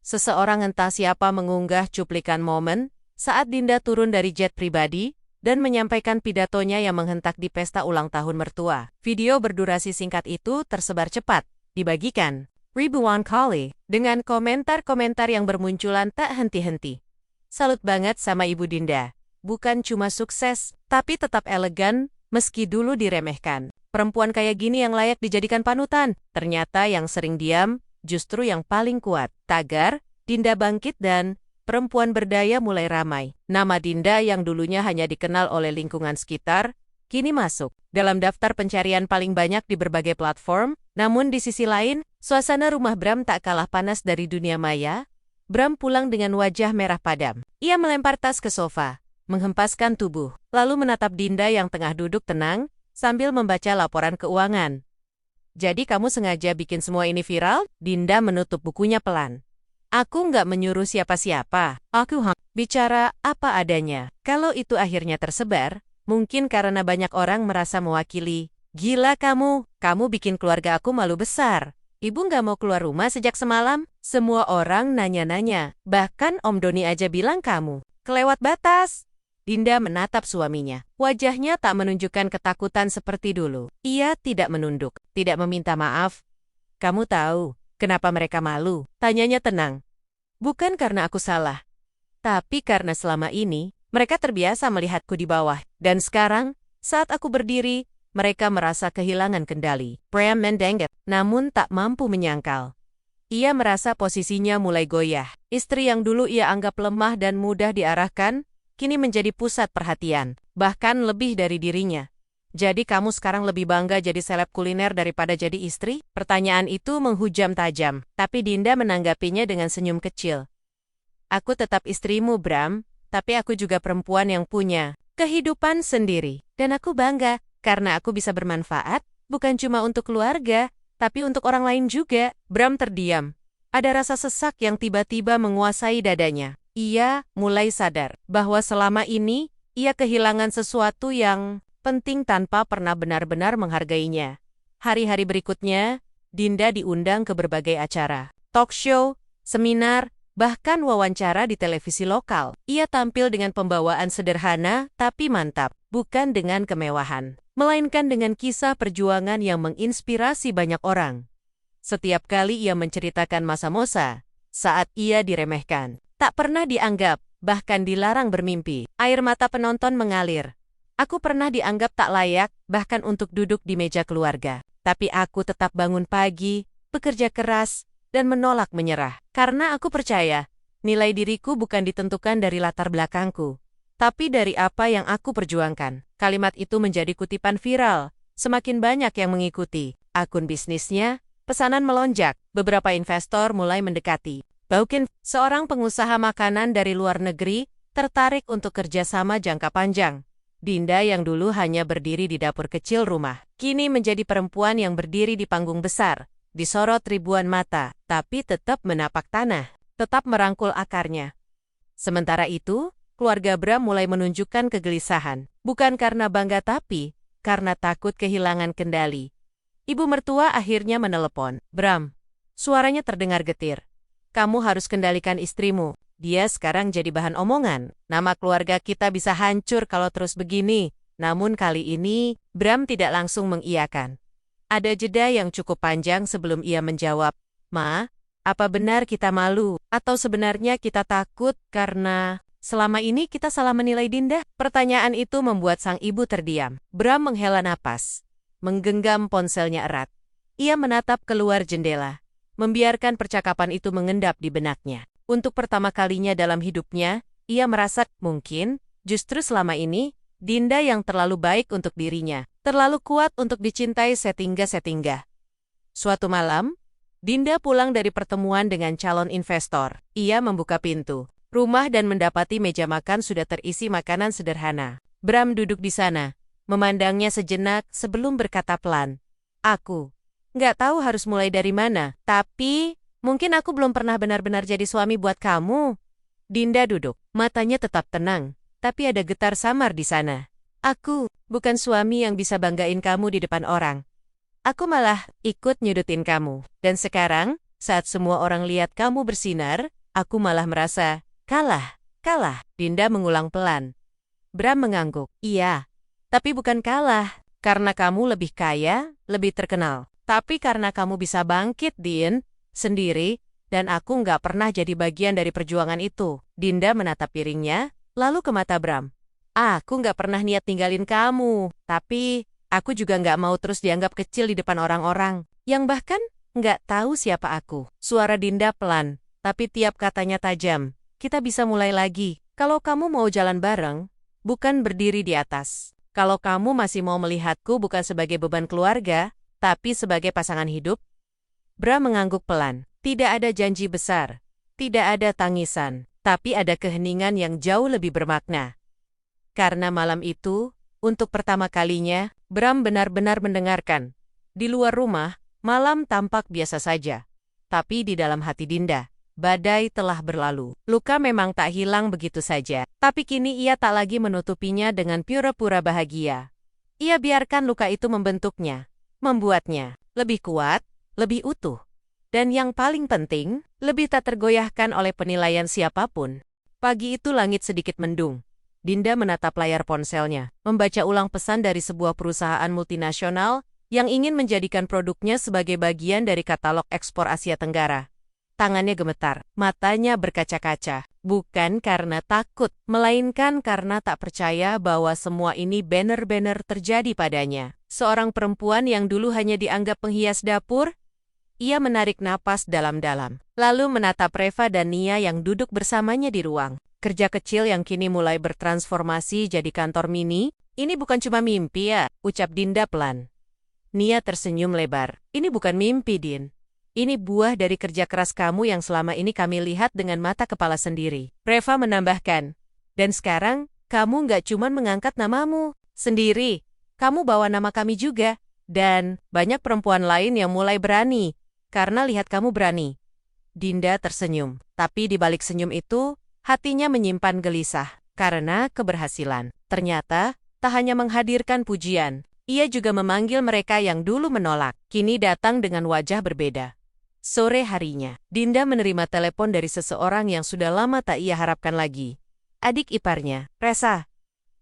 Speaker 1: Seseorang entah siapa mengunggah cuplikan momen saat Dinda turun dari jet pribadi dan menyampaikan pidatonya yang menghentak di pesta ulang tahun mertua. Video berdurasi singkat itu tersebar cepat, dibagikan ribuan kali, dengan komentar-komentar yang bermunculan tak henti-henti. "Salut banget sama Ibu Dinda. Bukan cuma sukses, tapi tetap elegan, meski dulu diremehkan. Perempuan kayak gini yang layak dijadikan panutan." Ternyata yang sering diam, justru yang paling kuat. Tagar, Dinda bangkit dan perempuan berdaya mulai ramai. Nama Dinda yang dulunya hanya dikenal oleh lingkungan sekitar, kini masuk dalam daftar pencarian paling banyak di berbagai platform. Namun di sisi lain, suasana rumah Bram tak kalah panas dari dunia maya. Bram pulang dengan wajah merah padam. Ia melempar tas ke sofa, menghempaskan tubuh, lalu menatap Dinda yang tengah duduk tenang, sambil membaca laporan keuangan. "Jadi kamu sengaja bikin semua ini viral?" Dinda menutup bukunya pelan. "Aku nggak menyuruh siapa-siapa. Aku bicara apa adanya. Kalau itu akhirnya tersebar, mungkin karena banyak orang merasa mewakili. Gila kamu bikin keluarga aku malu besar. Ibu nggak mau keluar rumah sejak semalam. Semua orang nanya-nanya. Bahkan Om Doni aja bilang kamu kelewat batas." Dinda menatap suaminya. Wajahnya tak menunjukkan ketakutan seperti dulu. Ia tidak menunduk, tidak meminta maaf. "Kamu tahu kenapa mereka malu?" Tanyanya tenang. "Bukan karena aku salah, tapi karena selama ini mereka terbiasa melihatku di bawah. Dan sekarang, saat aku berdiri, mereka merasa kehilangan kendali." Bram mendenget, namun tak mampu menyangkal. Ia merasa posisinya mulai goyah. Istri yang dulu ia anggap lemah dan mudah diarahkan, kini menjadi pusat perhatian, bahkan lebih dari dirinya. "Jadi kamu sekarang lebih bangga jadi seleb kuliner daripada jadi istri?" Pertanyaan itu menghujam tajam, tapi Dinda menanggapinya dengan senyum kecil. "Aku tetap istrimu, Bram, tapi aku juga perempuan yang punya kehidupan sendiri. Dan aku bangga, karena aku bisa bermanfaat, bukan cuma untuk keluarga, tapi untuk orang lain juga." Bram terdiam. Ada rasa sesak yang tiba-tiba menguasai dadanya. Ia mulai sadar bahwa selama ini, ia kehilangan sesuatu yang penting tanpa pernah benar-benar menghargainya. Hari-hari berikutnya, Dinda diundang ke berbagai acara, talk show, seminar, bahkan wawancara di televisi lokal. Ia tampil dengan pembawaan sederhana tapi mantap, bukan dengan kemewahan, melainkan dengan kisah perjuangan yang menginspirasi banyak orang. Setiap kali ia menceritakan masa-masa saat ia diremehkan, tak pernah dianggap, bahkan dilarang bermimpi, air mata penonton mengalir. "Aku pernah dianggap tak layak, bahkan untuk duduk di meja keluarga. Tapi aku tetap bangun pagi, bekerja keras, dan menolak menyerah. Karena aku percaya, nilai diriku bukan ditentukan dari latar belakangku, tapi dari apa yang aku perjuangkan." Kalimat itu menjadi kutipan viral. Semakin banyak yang mengikuti akun bisnisnya, pesanan melonjak, beberapa investor mulai mendekati. Bahkan, seorang pengusaha makanan dari luar negeri, tertarik untuk kerjasama jangka panjang. Dinda yang dulu hanya berdiri di dapur kecil rumah, kini menjadi perempuan yang berdiri di panggung besar, disorot ribuan mata, tapi tetap menapak tanah, tetap merangkul akarnya. Sementara itu, keluarga Bram mulai menunjukkan kegelisahan, bukan karena bangga tapi karena takut kehilangan kendali. Ibu mertua akhirnya menelepon. "Bram," suaranya terdengar getir. kamu harus kendalikan istrimu. Dia sekarang jadi bahan omongan. Nama keluarga kita bisa hancur kalau terus begini. Namun kali ini, Bram tidak langsung mengiyakan. Ada jeda yang cukup panjang sebelum ia menjawab, "Ma, apa benar kita malu? Atau sebenarnya kita takut karena selama ini kita salah menilai Dinda?" Pertanyaan itu membuat sang ibu terdiam. Bram menghela napas, menggenggam ponselnya erat. Ia menatap keluar jendela, membiarkan percakapan itu mengendap di benaknya. Untuk pertama kalinya dalam hidupnya, ia merasa mungkin justru selama ini Dinda yang terlalu baik untuk dirinya, terlalu kuat untuk dicintai setingga-setingga. Suatu malam, Dinda pulang dari pertemuan dengan calon investor. Ia membuka pintu rumah dan mendapati meja makan sudah terisi makanan sederhana. Bram duduk di sana, memandangnya sejenak sebelum berkata pelan, "Aku nggak tahu harus mulai dari mana, tapi mungkin aku belum pernah benar-benar jadi suami buat kamu." Dinda duduk, matanya tetap tenang, tapi ada getar samar di sana. "Aku bukan suami yang bisa banggain kamu di depan orang. Aku malah ikut nyudutin kamu. Dan sekarang, saat semua orang lihat kamu bersinar, aku malah merasa kalah. Dinda mengulang pelan. Bram mengangguk. "Iya, tapi bukan kalah. Karena kamu lebih kaya, lebih terkenal. Tapi karena kamu bisa bangkit, Din, sendiri, dan aku nggak pernah jadi bagian dari perjuangan itu." Dinda menatap piringnya, lalu ke mata Bram. "Aku nggak pernah niat tinggalin kamu, tapi aku juga nggak mau terus dianggap kecil di depan orang-orang, yang bahkan nggak tahu siapa aku." Suara Dinda pelan, tapi tiap katanya tajam. "Kita bisa mulai lagi. Kalau kamu mau jalan bareng, bukan berdiri di atas. Kalau kamu masih mau melihatku bukan sebagai beban keluarga, tapi sebagai pasangan hidup." Bram mengangguk pelan. Tidak ada janji besar, tidak ada tangisan, tapi ada keheningan yang jauh lebih bermakna. Karena malam itu, untuk pertama kalinya, Bram benar-benar mendengarkan. Di luar rumah, malam tampak biasa saja. Tapi di dalam hati Dinda, badai telah berlalu. Luka memang tak hilang begitu saja. Tapi kini ia tak lagi menutupinya dengan pura-pura bahagia. Ia biarkan luka itu membentuknya, membuatnya lebih kuat, lebih utuh. Dan yang paling penting, lebih tak tergoyahkan oleh penilaian siapapun. Pagi itu langit sedikit mendung. Dinda menatap layar ponselnya, membaca ulang pesan dari sebuah perusahaan multinasional yang ingin menjadikan produknya sebagai bagian dari katalog ekspor Asia Tenggara. Tangannya gemetar, matanya berkaca-kaca, bukan karena takut, melainkan karena tak percaya bahwa semua ini benar-benar terjadi padanya. Seorang perempuan yang dulu hanya dianggap penghias dapur. Ia menarik napas dalam-dalam, lalu menatap Reva dan Nia yang duduk bersamanya di ruang kerja kecil yang kini mulai bertransformasi jadi kantor mini. "Ini bukan cuma mimpi ya," ucap Dinda pelan. Nia tersenyum lebar. "Ini bukan mimpi, Din. Ini buah dari kerja keras kamu yang selama ini kami lihat dengan mata kepala sendiri." Reva menambahkan, "Dan sekarang, kamu nggak cuma mengangkat namamu sendiri, kamu bawa nama kami juga. Dan banyak perempuan lain yang mulai berani, karena lihat kamu berani." Dinda tersenyum, tapi di balik senyum itu, hatinya menyimpan gelisah, karena keberhasilan. Ternyata, tak hanya menghadirkan pujian, ia juga memanggil mereka yang dulu menolak, kini datang dengan wajah berbeda. Sore harinya, Dinda menerima telepon dari seseorang yang sudah lama tak ia harapkan lagi. Adik iparnya, Resa.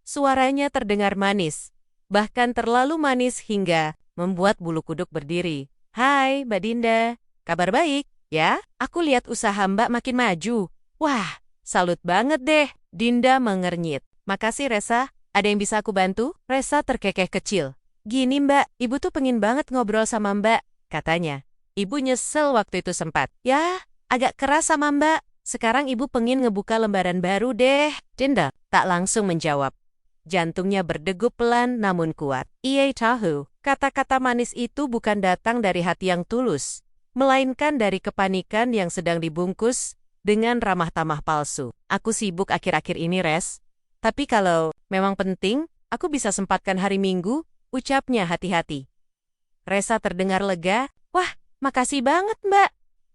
Speaker 1: Suaranya terdengar manis, bahkan terlalu manis hingga membuat bulu kuduk berdiri. "Hai, Mbak Dinda. Kabar baik, ya? Aku lihat usaha Mbak makin maju. Wah, salut banget deh." Dinda mengernyit. "Makasih, Resa. Ada yang bisa aku bantu?" Resa terkekeh kecil. "Gini, Mbak, Ibu tuh pengen banget ngobrol sama Mbak," katanya. Ibu nyesel waktu itu sempat. "Ya, agak keras sama Mbak. Sekarang Ibu pengen ngebuka lembaran baru deh." Dinda tak langsung menjawab. Jantungnya berdegup pelan namun kuat. Ia tahu, kata-kata manis itu bukan datang dari hati yang tulus, melainkan dari kepanikan yang sedang dibungkus dengan ramah tamah palsu. "Aku sibuk akhir-akhir ini, Res. Tapi kalau memang penting, aku bisa sempatkan hari Minggu," ucapnya hati-hati. Resa terdengar lega. "Wah, makasih banget, Mbak.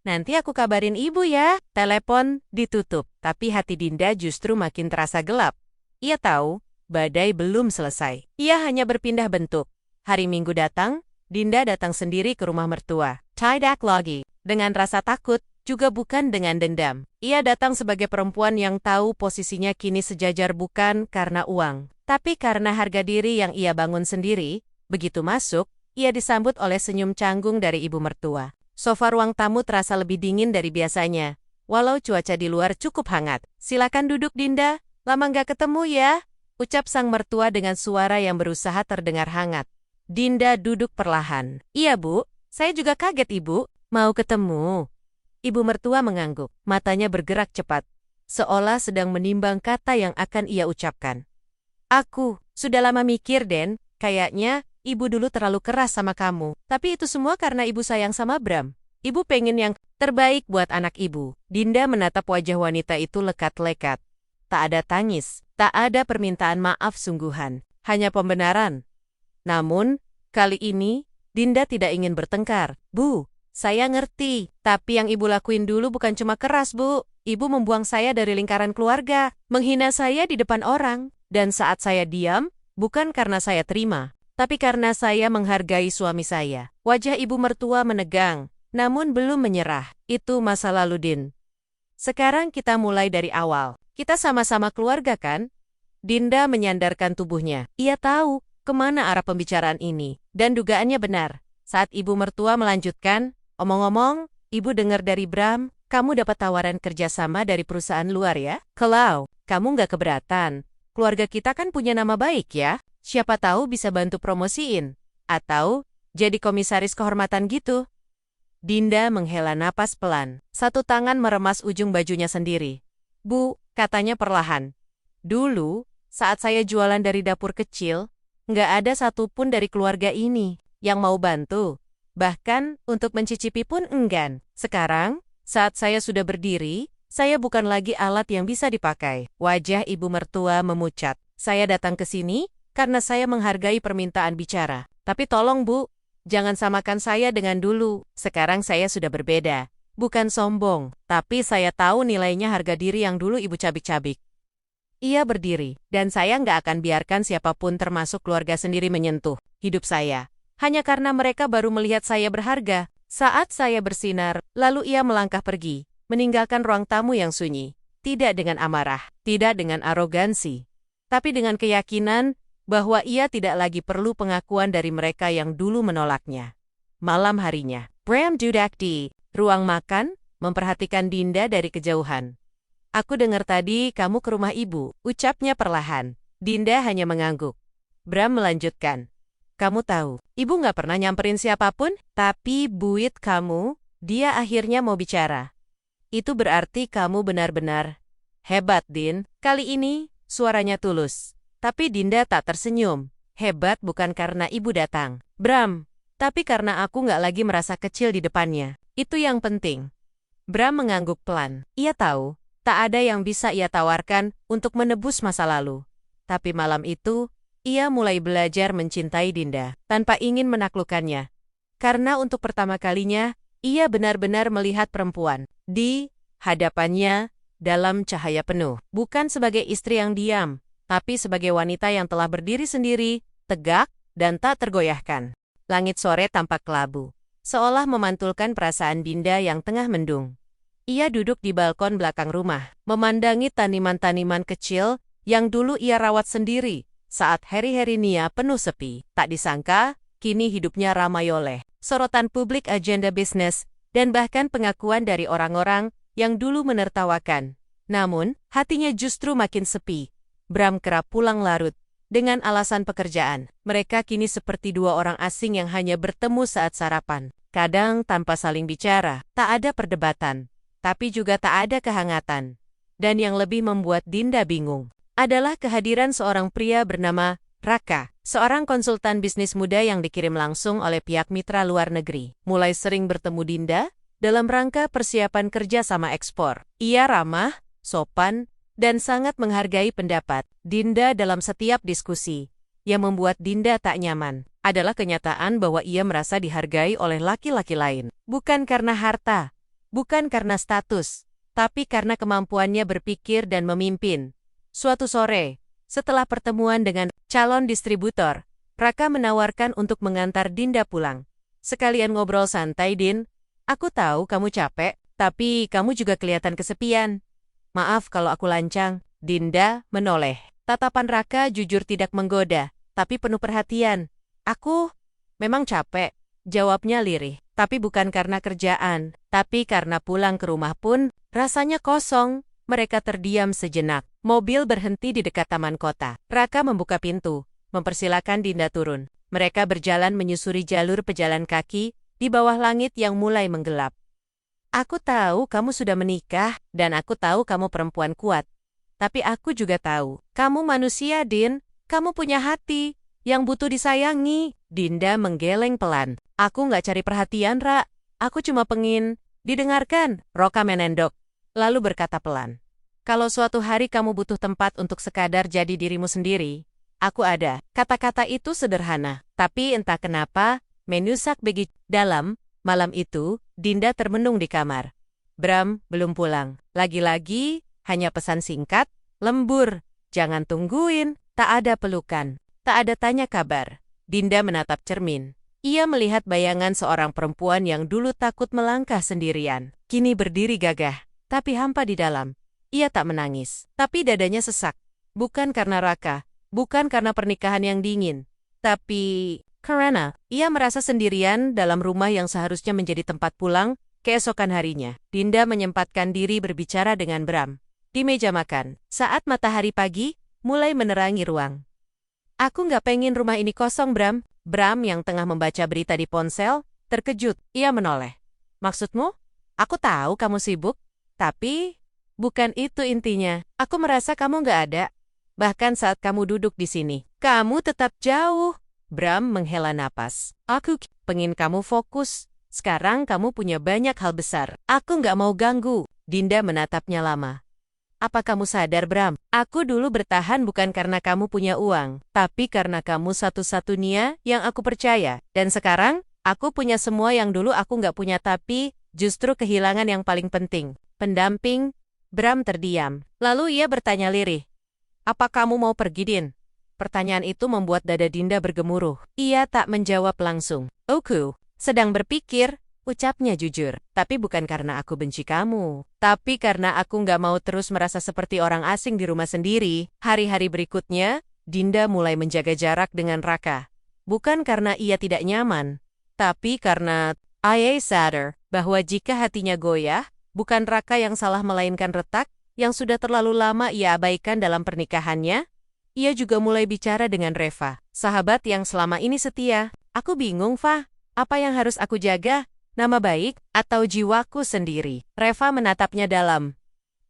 Speaker 1: Nanti aku kabarin Ibu ya." Telepon ditutup, tapi hati Dinda justru makin terasa gelap. Ia tahu, badai belum selesai. Ia hanya berpindah bentuk. Hari Minggu datang, Dinda datang sendiri ke rumah mertua. Tidak lagi. Dengan rasa takut, juga bukan dengan dendam. Ia datang sebagai perempuan yang tahu posisinya kini sejajar bukan karena uang, tapi karena harga diri yang ia bangun sendiri. Begitu masuk, ia disambut oleh senyum canggung dari ibu mertua. Sofa ruang tamu terasa lebih dingin dari biasanya, walau cuaca di luar cukup hangat. "Silakan duduk, Dinda. Lama nggak ketemu ya," ucap sang mertua dengan suara yang berusaha terdengar hangat. Dinda duduk perlahan. "Iya, Bu. Saya juga kaget, Ibu. Mau ketemu." Ibu mertua mengangguk, matanya bergerak cepat, seolah sedang menimbang kata yang akan ia ucapkan. "Aku sudah lama mikir, Den. Kayaknya ibu dulu terlalu keras sama kamu. Tapi itu semua karena ibu sayang sama Bram. Ibu pengen yang terbaik buat anak ibu." Dinda menatap wajah wanita itu lekat-lekat. Tak ada tangis, tak ada permintaan maaf sungguhan, hanya pembenaran. Namun, kali ini, Dinda tidak ingin bertengkar. "Bu, saya ngerti, tapi yang ibu lakuin dulu bukan cuma keras, Bu. Ibu membuang saya dari lingkaran keluarga, menghina saya di depan orang. Dan saat saya diam, bukan karena saya terima, tapi karena saya menghargai suami saya." Wajah ibu mertua menegang, namun belum menyerah. "Itu masa lalu, Din. Sekarang kita mulai dari awal. Kita sama-sama keluarga, kan?" Dinda menyandarkan tubuhnya. Ia tahu kemana arah pembicaraan ini, dan dugaannya benar. Saat ibu mertua melanjutkan, "Omong-omong, ibu dengar dari Bram, kamu dapat tawaran kerjasama dari perusahaan luar ya? Kalau kamu nggak keberatan, keluarga kita kan punya nama baik ya. Siapa tahu bisa bantu promosiin. Atau jadi komisaris kehormatan gitu." Dinda menghela napas pelan. Satu tangan meremas ujung bajunya sendiri. "Bu," katanya perlahan. "Dulu, saat saya jualan dari dapur kecil, nggak ada satupun dari keluarga ini yang mau bantu. Bahkan untuk mencicipi pun enggan. Sekarang, saat saya sudah berdiri, saya bukan lagi alat yang bisa dipakai." Wajah ibu mertua memucat. "Saya datang ke sini karena saya menghargai permintaan bicara. Tapi tolong, Bu, jangan samakan saya dengan dulu. Sekarang saya sudah berbeda. Bukan sombong, tapi saya tahu nilainya harga diri yang dulu ibu cabik-cabik." Ia berdiri, "Dan saya nggak akan biarkan siapapun termasuk keluarga sendiri menyentuh hidup saya. Hanya karena mereka baru melihat saya berharga. Saat saya bersinar, lalu ia melangkah pergi, meninggalkan ruang tamu yang sunyi. Tidak dengan amarah, tidak dengan arogansi, tapi dengan keyakinan bahwa ia tidak lagi perlu pengakuan dari mereka yang dulu menolaknya. Malam harinya, Bram duduk di ruang makan, memperhatikan Dinda dari kejauhan. "Aku dengar tadi kamu ke rumah ibu," ucapnya perlahan. Dinda hanya mengangguk. Bram melanjutkan, "Kamu tahu, ibu nggak pernah nyamperin siapapun, tapi buit kamu, dia akhirnya mau bicara. Itu berarti kamu benar-benar hebat, Din." Kali ini, suaranya tulus. Tapi Dinda tak tersenyum. "Hebat bukan karena ibu datang, Bram, tapi karena aku nggak lagi merasa kecil di depannya. Itu yang penting." Bram mengangguk pelan. Ia tahu, tak ada yang bisa ia tawarkan untuk menebus masa lalu. Tapi malam itu, ia mulai belajar mencintai Dinda, tanpa ingin menaklukkannya. Karena untuk pertama kalinya, ia benar-benar melihat perempuan di hadapannya dalam cahaya penuh. Bukan sebagai istri yang diam, tapi sebagai wanita yang telah berdiri sendiri, tegak, dan tak tergoyahkan. Langit sore tampak kelabu, seolah memantulkan perasaan Dinda yang tengah mendung. Ia duduk di balkon belakang rumah, memandangi taniman-taniman kecil yang dulu ia rawat sendiri saat hari-hari Nia penuh sepi. Tak disangka, kini hidupnya ramai oleh sorotan publik, agenda bisnis, dan bahkan pengakuan dari orang-orang yang dulu menertawakan. Namun, hatinya justru makin sepi. Bram kerap pulang larut dengan alasan pekerjaan. Mereka kini seperti dua orang asing yang hanya bertemu saat sarapan. Kadang tanpa saling bicara, tak ada perdebatan, tapi juga tak ada kehangatan. Dan yang lebih membuat Dinda bingung adalah kehadiran seorang pria bernama Raka, seorang konsultan bisnis muda yang dikirim langsung oleh pihak mitra luar negeri. Mulai sering bertemu Dinda dalam rangka persiapan kerja sama ekspor. Ia ramah, sopan, dan sangat menghargai pendapat Dinda dalam setiap diskusi. Yang membuat Dinda tak nyaman adalah kenyataan bahwa ia merasa dihargai oleh laki-laki lain. Bukan karena harta, bukan karena status, tapi karena kemampuannya berpikir dan memimpin. Suatu sore, setelah pertemuan dengan calon distributor, Raka menawarkan untuk mengantar Dinda pulang. "Sekalian ngobrol santai, Din. Aku tahu kamu capek, Tapi kamu juga kelihatan kesepian. Maaf kalau aku lancang. Dinda menoleh. Tatapan Raka jujur tidak menggoda, tapi penuh perhatian. Aku memang capek, jawabnya lirih. Tapi bukan karena kerjaan, tapi karena pulang ke rumah pun rasanya kosong. Mereka terdiam sejenak. Mobil berhenti di dekat taman kota. Raka membuka pintu, mempersilakan Dinda turun. Mereka berjalan menyusuri jalur pejalan kaki di bawah langit yang mulai menggelap. Aku tahu kamu sudah menikah, dan aku tahu kamu perempuan kuat. Tapi aku juga tahu, kamu manusia, Din. Kamu punya hati yang butuh disayangi. Dinda menggeleng pelan. Aku nggak cari perhatian, Ra. Aku cuma pengin didengarkan. Raka menendok, lalu berkata pelan. Kalau suatu hari kamu butuh tempat untuk sekadar jadi dirimu sendiri, aku ada. Kata-kata itu sederhana, tapi entah kenapa, menyusak begitu dalam. Malam itu, Dinda termenung di kamar. Bram belum pulang. Lagi-lagi, hanya pesan singkat, lembur, jangan tungguin, tak ada pelukan, tak ada tanya kabar. Dinda menatap cermin. Ia melihat bayangan seorang perempuan yang dulu takut melangkah sendirian. Kini berdiri gagah, tapi hampa di dalam. Ia tak menangis, tapi dadanya sesak. Bukan karena Raka, bukan karena pernikahan yang dingin, tapi karena ia merasa sendirian dalam rumah yang seharusnya menjadi tempat pulang keesokan harinya. Dinda menyempatkan diri berbicara dengan Bram di meja makan, saat matahari pagi mulai menerangi ruang. Aku nggak pengen rumah ini kosong, Bram. Bram yang tengah membaca berita di ponsel, terkejut. Ia menoleh. Maksudmu? Aku tahu kamu sibuk, tapi bukan itu intinya. Aku merasa kamu nggak ada. Bahkan saat kamu duduk di sini, kamu tetap jauh. Bram menghela napas. Aku pengen kamu fokus. Sekarang kamu punya banyak hal besar. Aku nggak mau ganggu. Dinda menatapnya lama. Apa kamu sadar, Bram? Aku dulu bertahan bukan karena kamu punya uang, tapi karena kamu satu-satunya yang aku percaya. Dan sekarang, aku punya semua yang dulu aku nggak punya, tapi justru kehilangan yang paling penting. Pendamping. Bram terdiam. Lalu ia bertanya lirih. Apa kamu mau pergi, Din? Pertanyaan itu membuat dada Dinda bergemuruh. Ia tak menjawab langsung. Aku sedang berpikir, ucapnya jujur. Tapi bukan karena aku benci kamu. Tapi karena aku nggak mau terus merasa seperti orang asing di rumah sendiri. Hari-hari berikutnya, Dinda mulai menjaga jarak dengan Raka. Bukan karena ia tidak nyaman, tapi karena ia sadar bahwa jika hatinya goyah, bukan Raka yang salah melainkan retak yang sudah terlalu lama ia abaikan dalam pernikahannya. Ia juga mulai bicara dengan Reva, sahabat yang selama ini setia. Aku bingung, Fah. Apa yang harus aku jaga? Nama baik atau jiwaku sendiri? Reva menatapnya dalam.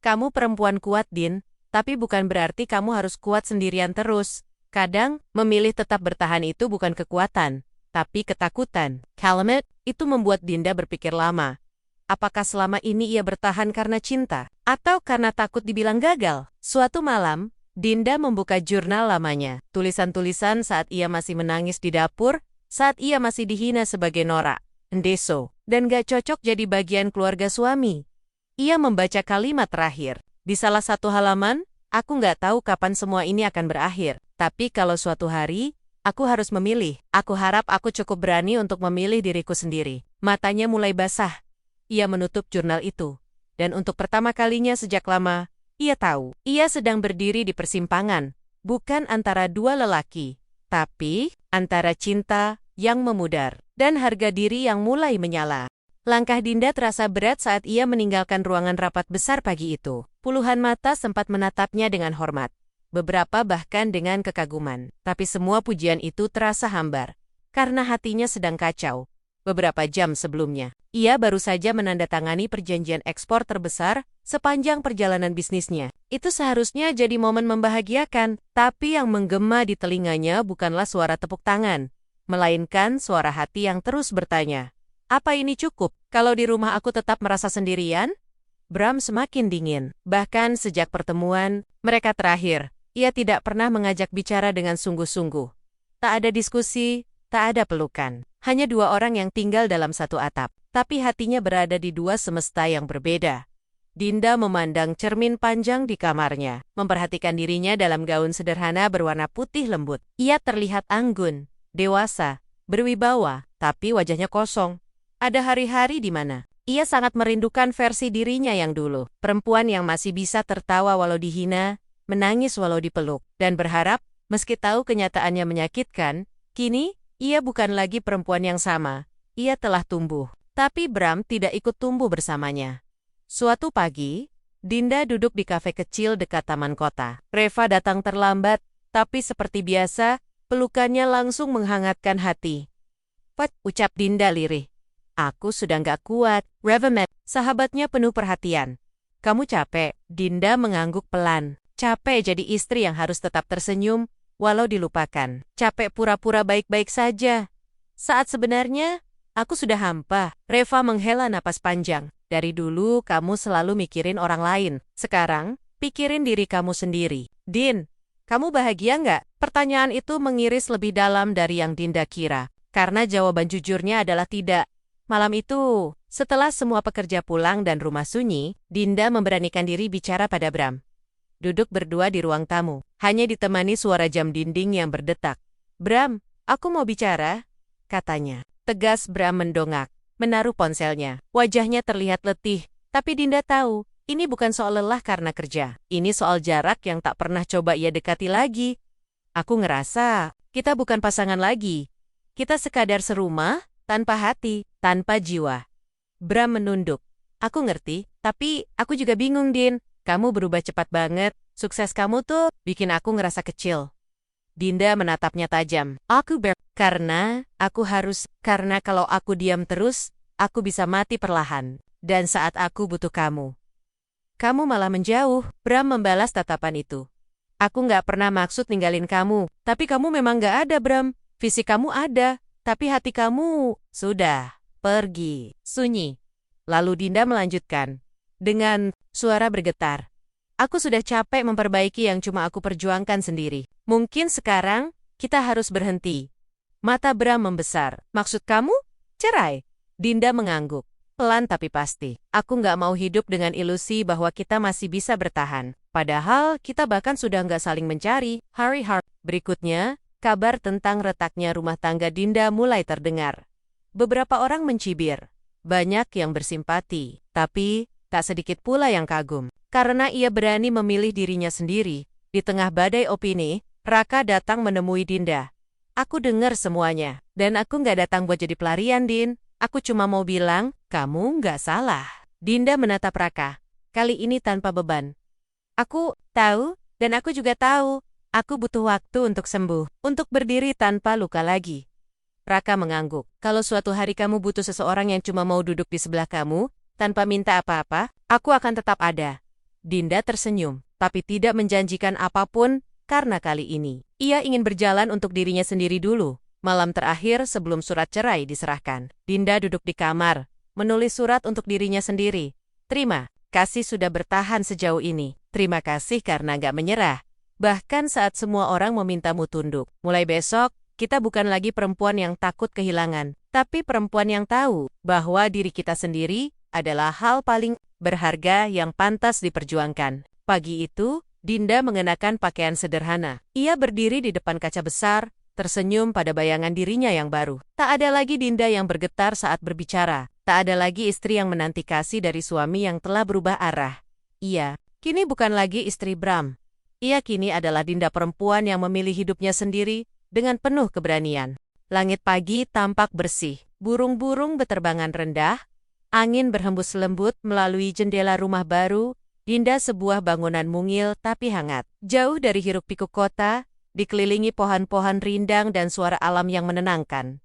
Speaker 1: Kamu perempuan kuat, Din, tapi bukan berarti kamu harus kuat sendirian terus. Kadang, memilih tetap bertahan itu bukan kekuatan, tapi ketakutan. Kalimat itu membuat Dinda berpikir lama. Apakah selama ini ia bertahan karena cinta? Atau karena takut dibilang gagal? Suatu malam, Dinda membuka jurnal lamanya, tulisan-tulisan saat ia masih menangis di dapur, saat ia masih dihina sebagai norak, endeso, dan gak cocok jadi bagian keluarga suami. Ia membaca kalimat terakhir. Di salah satu halaman, aku gak tahu kapan semua ini akan berakhir, tapi kalau suatu hari, aku harus memilih. Aku harap aku cukup berani untuk memilih diriku sendiri. Matanya mulai basah. Ia menutup jurnal itu, dan untuk pertama kalinya sejak lama, ia tahu, ia sedang berdiri di persimpangan, bukan antara dua lelaki, tapi antara cinta yang memudar dan harga diri yang mulai menyala. Langkah Dinda terasa berat saat ia meninggalkan ruangan rapat besar pagi itu. Puluhan mata sempat menatapnya dengan hormat, beberapa bahkan dengan kekaguman. Tapi semua pujian itu terasa hambar, karena hatinya sedang kacau. Beberapa jam sebelumnya, ia baru saja menandatangani perjanjian ekspor terbesar sepanjang perjalanan bisnisnya. Itu seharusnya jadi momen membahagiakan, tapi yang menggema di telinganya bukanlah suara tepuk tangan, melainkan suara hati yang terus bertanya, apa ini cukup? Kalau di rumah aku tetap merasa sendirian? Bram semakin dingin. Bahkan sejak pertemuan mereka terakhir, ia tidak pernah mengajak bicara dengan sungguh-sungguh. Tak ada diskusi, tak ada pelukan. Hanya dua orang yang tinggal dalam satu atap, tapi hatinya berada di dua semesta yang berbeda. Dinda memandang cermin panjang di kamarnya, memperhatikan dirinya dalam gaun sederhana berwarna putih lembut. Ia terlihat anggun, dewasa, berwibawa, tapi wajahnya kosong. Ada hari-hari di mana Ia sangat merindukan versi dirinya yang dulu. Perempuan yang masih bisa tertawa walau dihina, menangis walau dipeluk, dan berharap, meski tahu kenyataannya menyakitkan, kini, ia bukan lagi perempuan yang sama. Ia telah tumbuh. Tapi Bram tidak ikut tumbuh bersamanya. Suatu pagi, Dinda duduk di kafe kecil dekat taman kota. Reva datang terlambat, tapi seperti biasa, pelukannya langsung menghangatkan hati. "Pat," ucap Dinda lirih. "Aku sudah nggak kuat." Reva met, sahabatnya penuh perhatian. "Kamu capek?" Dinda mengangguk pelan. Capek jadi istri yang harus tetap tersenyum, walau dilupakan. Capek pura-pura baik-baik saja. Saat sebenarnya, aku sudah hampa. Reva menghela napas panjang. "Dari dulu kamu selalu mikirin orang lain. Sekarang, pikirin diri kamu sendiri." "Din, kamu bahagia nggak?" Pertanyaan itu mengiris lebih dalam dari yang Dinda kira. Karena jawaban jujurnya adalah tidak. Malam itu, setelah semua pekerja pulang dan rumah sunyi, Dinda memberanikan diri bicara pada Bram. Duduk berdua di ruang tamu, hanya ditemani suara jam dinding yang berdetak. "Bram, aku mau bicara," katanya. Tegas Bram mendongak, menaruh ponselnya. Wajahnya terlihat letih, tapi Dinda tahu, ini bukan soal lelah karena kerja. Ini soal jarak yang tak pernah coba ia dekati lagi. "Aku ngerasa, kita bukan pasangan lagi. Kita sekadar serumah, tanpa hati, tanpa jiwa." Bram menunduk. "Aku ngerti, tapi aku juga bingung, Din. Kamu berubah cepat banget. Sukses kamu tuh bikin aku ngerasa kecil." Dinda menatapnya tajam. Karena kalau aku diam terus, aku bisa mati perlahan. Dan saat aku butuh kamu, kamu malah menjauh." Bram membalas tatapan itu. "Aku nggak pernah maksud ninggalin kamu, tapi kamu memang nggak ada, Bram. Fisik kamu ada, tapi hati kamu sudah pergi." Sunyi. Lalu Dinda melanjutkan dengan suara bergetar. "Aku sudah capek memperbaiki yang cuma aku perjuangkan sendiri. Mungkin sekarang, kita harus berhenti." Mata Bram membesar. "Maksud kamu? Cerai?" Dinda mengangguk. Pelan tapi pasti. "Aku nggak mau hidup dengan ilusi bahwa kita masih bisa bertahan. Padahal, kita bahkan sudah nggak saling mencari." Berikutnya, kabar tentang retaknya rumah tangga Dinda mulai terdengar. Beberapa orang mencibir. Banyak yang bersimpati. Tapi, tak sedikit pula yang kagum. Karena ia berani memilih dirinya sendiri. Di tengah badai opini, Raka datang menemui Dinda. "Aku dengar semuanya. Dan aku nggak datang buat jadi pelarian, Din. Aku cuma mau bilang, kamu nggak salah." Dinda menatap Raka. Kali ini tanpa beban. "Aku tahu, dan aku juga tahu. Aku butuh waktu untuk sembuh. Untuk berdiri tanpa luka lagi." Raka mengangguk. "Kalau suatu hari kamu butuh seseorang yang cuma mau duduk di sebelah kamu, tanpa minta apa-apa, aku akan tetap ada." Dinda tersenyum, tapi tidak menjanjikan apapun, karena kali ini, ia ingin berjalan untuk dirinya sendiri dulu. Malam terakhir sebelum surat cerai diserahkan, Dinda duduk di kamar, menulis surat untuk dirinya sendiri. "Terima kasih sudah bertahan sejauh ini. Terima kasih karena gak menyerah. Bahkan saat semua orang memintamu tunduk. Mulai besok, kita bukan lagi perempuan yang takut kehilangan, tapi perempuan yang tahu bahwa diri kita sendiri adalah hal paling berharga yang pantas diperjuangkan." Pagi itu, Dinda mengenakan pakaian sederhana. Ia berdiri di depan kaca besar, tersenyum pada bayangan dirinya yang baru. Tak ada lagi Dinda yang bergetar saat berbicara. Tak ada lagi istri yang menanti kasih dari suami yang telah berubah arah. Ia kini bukan lagi istri Bram. Ia kini adalah Dinda perempuan yang memilih hidupnya sendiri dengan penuh keberanian. Langit pagi tampak bersih. Burung-burung beterbangan rendah. Angin berhembus lembut melalui jendela rumah baru. Dinda sebuah bangunan mungil tapi hangat. Jauh dari hiruk-pikuk kota, dikelilingi pohon-pohon rindang dan suara alam yang menenangkan.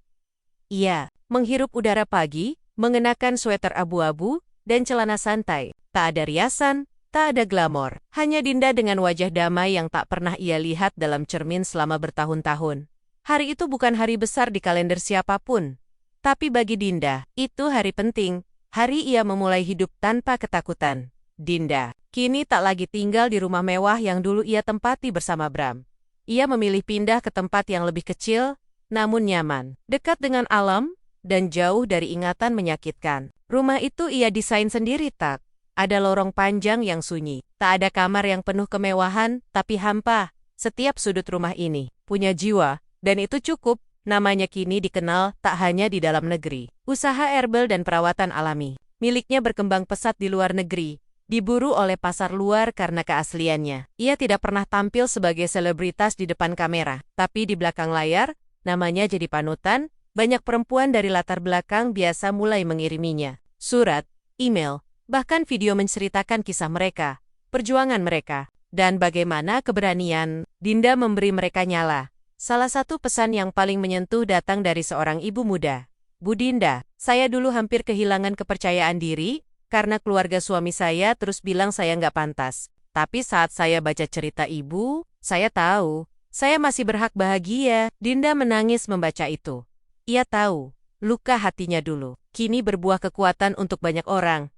Speaker 1: Ia menghirup udara pagi, mengenakan sweater abu-abu dan celana santai. Tak ada riasan, tak ada glamor. Hanya Dinda dengan wajah damai yang tak pernah ia lihat dalam cermin selama bertahun-tahun. Hari itu bukan hari besar di kalender siapapun. Tapi bagi Dinda, itu hari penting. Hari ia memulai hidup tanpa ketakutan. Dinda kini tak lagi tinggal di rumah mewah yang dulu ia tempati bersama Bram. Ia memilih pindah ke tempat yang lebih kecil, namun nyaman, dekat dengan alam, dan jauh dari ingatan menyakitkan. Rumah itu ia desain sendiri tak. Ada lorong panjang yang sunyi. Tak ada kamar yang penuh kemewahan, tapi hampa. Setiap sudut rumah ini punya jiwa, dan itu cukup. Namanya kini dikenal tak hanya di dalam negeri. Usaha herbal dan perawatan alami. miliknya berkembang pesat di luar negeri, diburu oleh pasar luar karena keasliannya. Ia tidak pernah tampil sebagai selebritas di depan kamera, tapi di belakang layar, namanya jadi panutan, banyak perempuan dari latar belakang biasa mulai mengiriminya. Surat, email, bahkan video menceritakan kisah mereka, perjuangan mereka, dan bagaimana keberanian Dinda memberi mereka nyala. Salah satu pesan yang paling menyentuh datang dari seorang ibu muda. Bu Dinda, saya dulu hampir kehilangan kepercayaan diri, karena keluarga suami saya terus bilang saya nggak pantas. Tapi saat saya baca cerita ibu, saya tahu, saya masih berhak bahagia. Dinda menangis membaca itu. Ia tahu, luka hatinya dulu, kini berbuah kekuatan untuk banyak orang.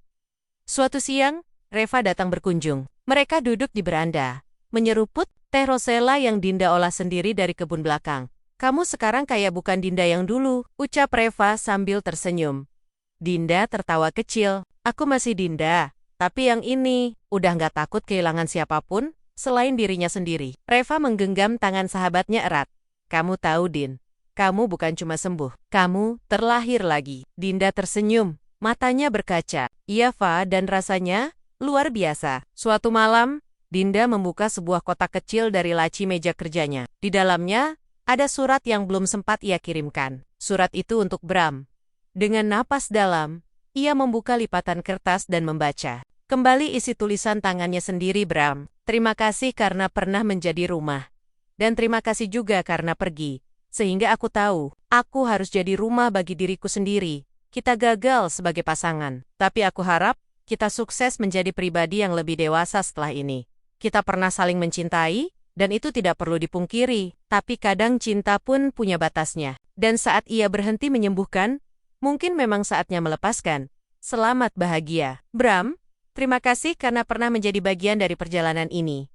Speaker 1: Suatu siang, Reva datang berkunjung. Mereka duduk di beranda, menyeruput teh rosella yang Dinda olah sendiri dari kebun belakang. Kamu sekarang kayak bukan Dinda yang dulu, ucap Reva sambil tersenyum. Dinda tertawa kecil. Aku masih Dinda, tapi yang ini, udah nggak takut kehilangan siapapun, selain dirinya sendiri. Reva menggenggam tangan sahabatnya erat. Kamu tahu, Din, kamu bukan cuma sembuh, kamu terlahir lagi. Dinda tersenyum, matanya berkaca. Iya, Fa, dan rasanya luar biasa. Suatu malam, Dinda membuka sebuah kotak kecil dari laci meja kerjanya. Di dalamnya, ada surat yang belum sempat ia kirimkan. Surat itu untuk Bram. Dengan napas dalam, ia membuka lipatan kertas dan membaca. Kembali isi tulisan tangannya sendiri, Bram. Terima kasih karena pernah menjadi rumah. Dan terima kasih juga karena pergi. Sehingga aku tahu, aku harus jadi rumah bagi diriku sendiri. Kita gagal sebagai pasangan. Tapi aku harap, kita sukses menjadi pribadi yang lebih dewasa setelah ini. Kita pernah saling mencintai, dan itu tidak perlu dipungkiri. Tapi kadang cinta pun punya batasnya. Dan saat ia berhenti menyembuhkan, mungkin memang saatnya melepaskan. Selamat bahagia. Bram, terima kasih karena pernah menjadi bagian dari perjalanan ini.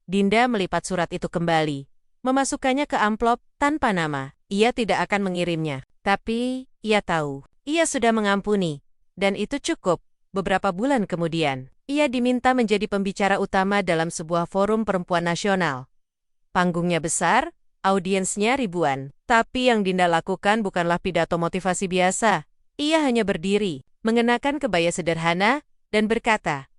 Speaker 1: Dinda melipat surat itu kembali, memasukkannya ke amplop tanpa nama. Ia tidak akan mengirimnya. Tapi, ia tahu, ia sudah mengampuni. Dan itu cukup. Beberapa bulan kemudian, ia diminta menjadi pembicara utama dalam sebuah forum perempuan nasional. Panggungnya besar, audiensnya ribuan. Tapi yang Dinda lakukan bukanlah pidato motivasi biasa. Ia hanya berdiri, mengenakan kebaya sederhana, dan berkata,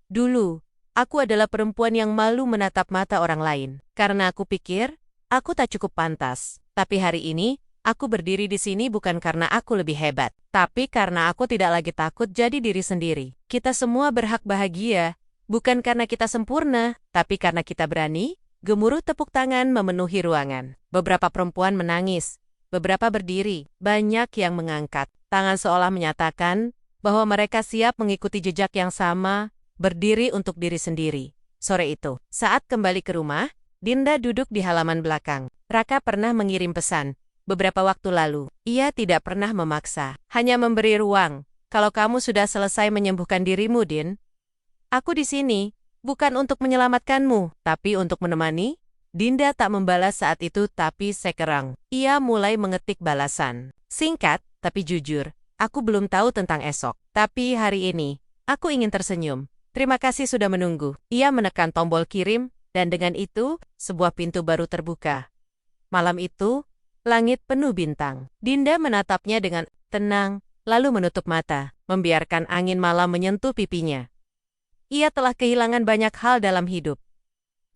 Speaker 1: "Dulu, aku adalah perempuan yang malu menatap mata orang lain. Karena aku pikir, aku tak cukup pantas. Tapi hari ini, aku berdiri di sini bukan karena aku lebih hebat, tapi karena aku tidak lagi takut jadi diri sendiri. Kita semua berhak bahagia, bukan karena kita sempurna, tapi karena kita berani." Gemuruh tepuk tangan memenuhi ruangan. Beberapa perempuan menangis, beberapa berdiri, banyak yang mengangkat tangan seolah menyatakan bahwa mereka siap mengikuti jejak yang sama, berdiri untuk diri sendiri. Sore itu, saat kembali ke rumah, Dinda duduk di halaman belakang. Raka pernah mengirim pesan. Beberapa waktu lalu, ia tidak pernah memaksa, hanya memberi ruang. Kalau kamu sudah selesai menyembuhkan dirimu, Din, aku di sini, bukan untuk menyelamatkanmu, tapi untuk menemani. Dinda tak membalas saat itu tapi sekarang. Ia mulai mengetik balasan. Singkat, tapi jujur, aku belum tahu tentang esok. Tapi hari ini, aku ingin tersenyum. Terima kasih sudah menunggu. Ia menekan tombol kirim, dan dengan itu, sebuah pintu baru terbuka. Malam itu, langit penuh bintang. Dinda menatapnya dengan tenang, lalu menutup mata, membiarkan angin malam menyentuh pipinya. Ia telah kehilangan banyak hal dalam hidup.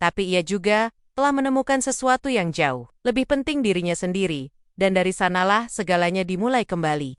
Speaker 1: Tapi ia juga telah menemukan sesuatu yang jauh lebih penting dirinya sendiri, dan dari sanalah segalanya dimulai kembali.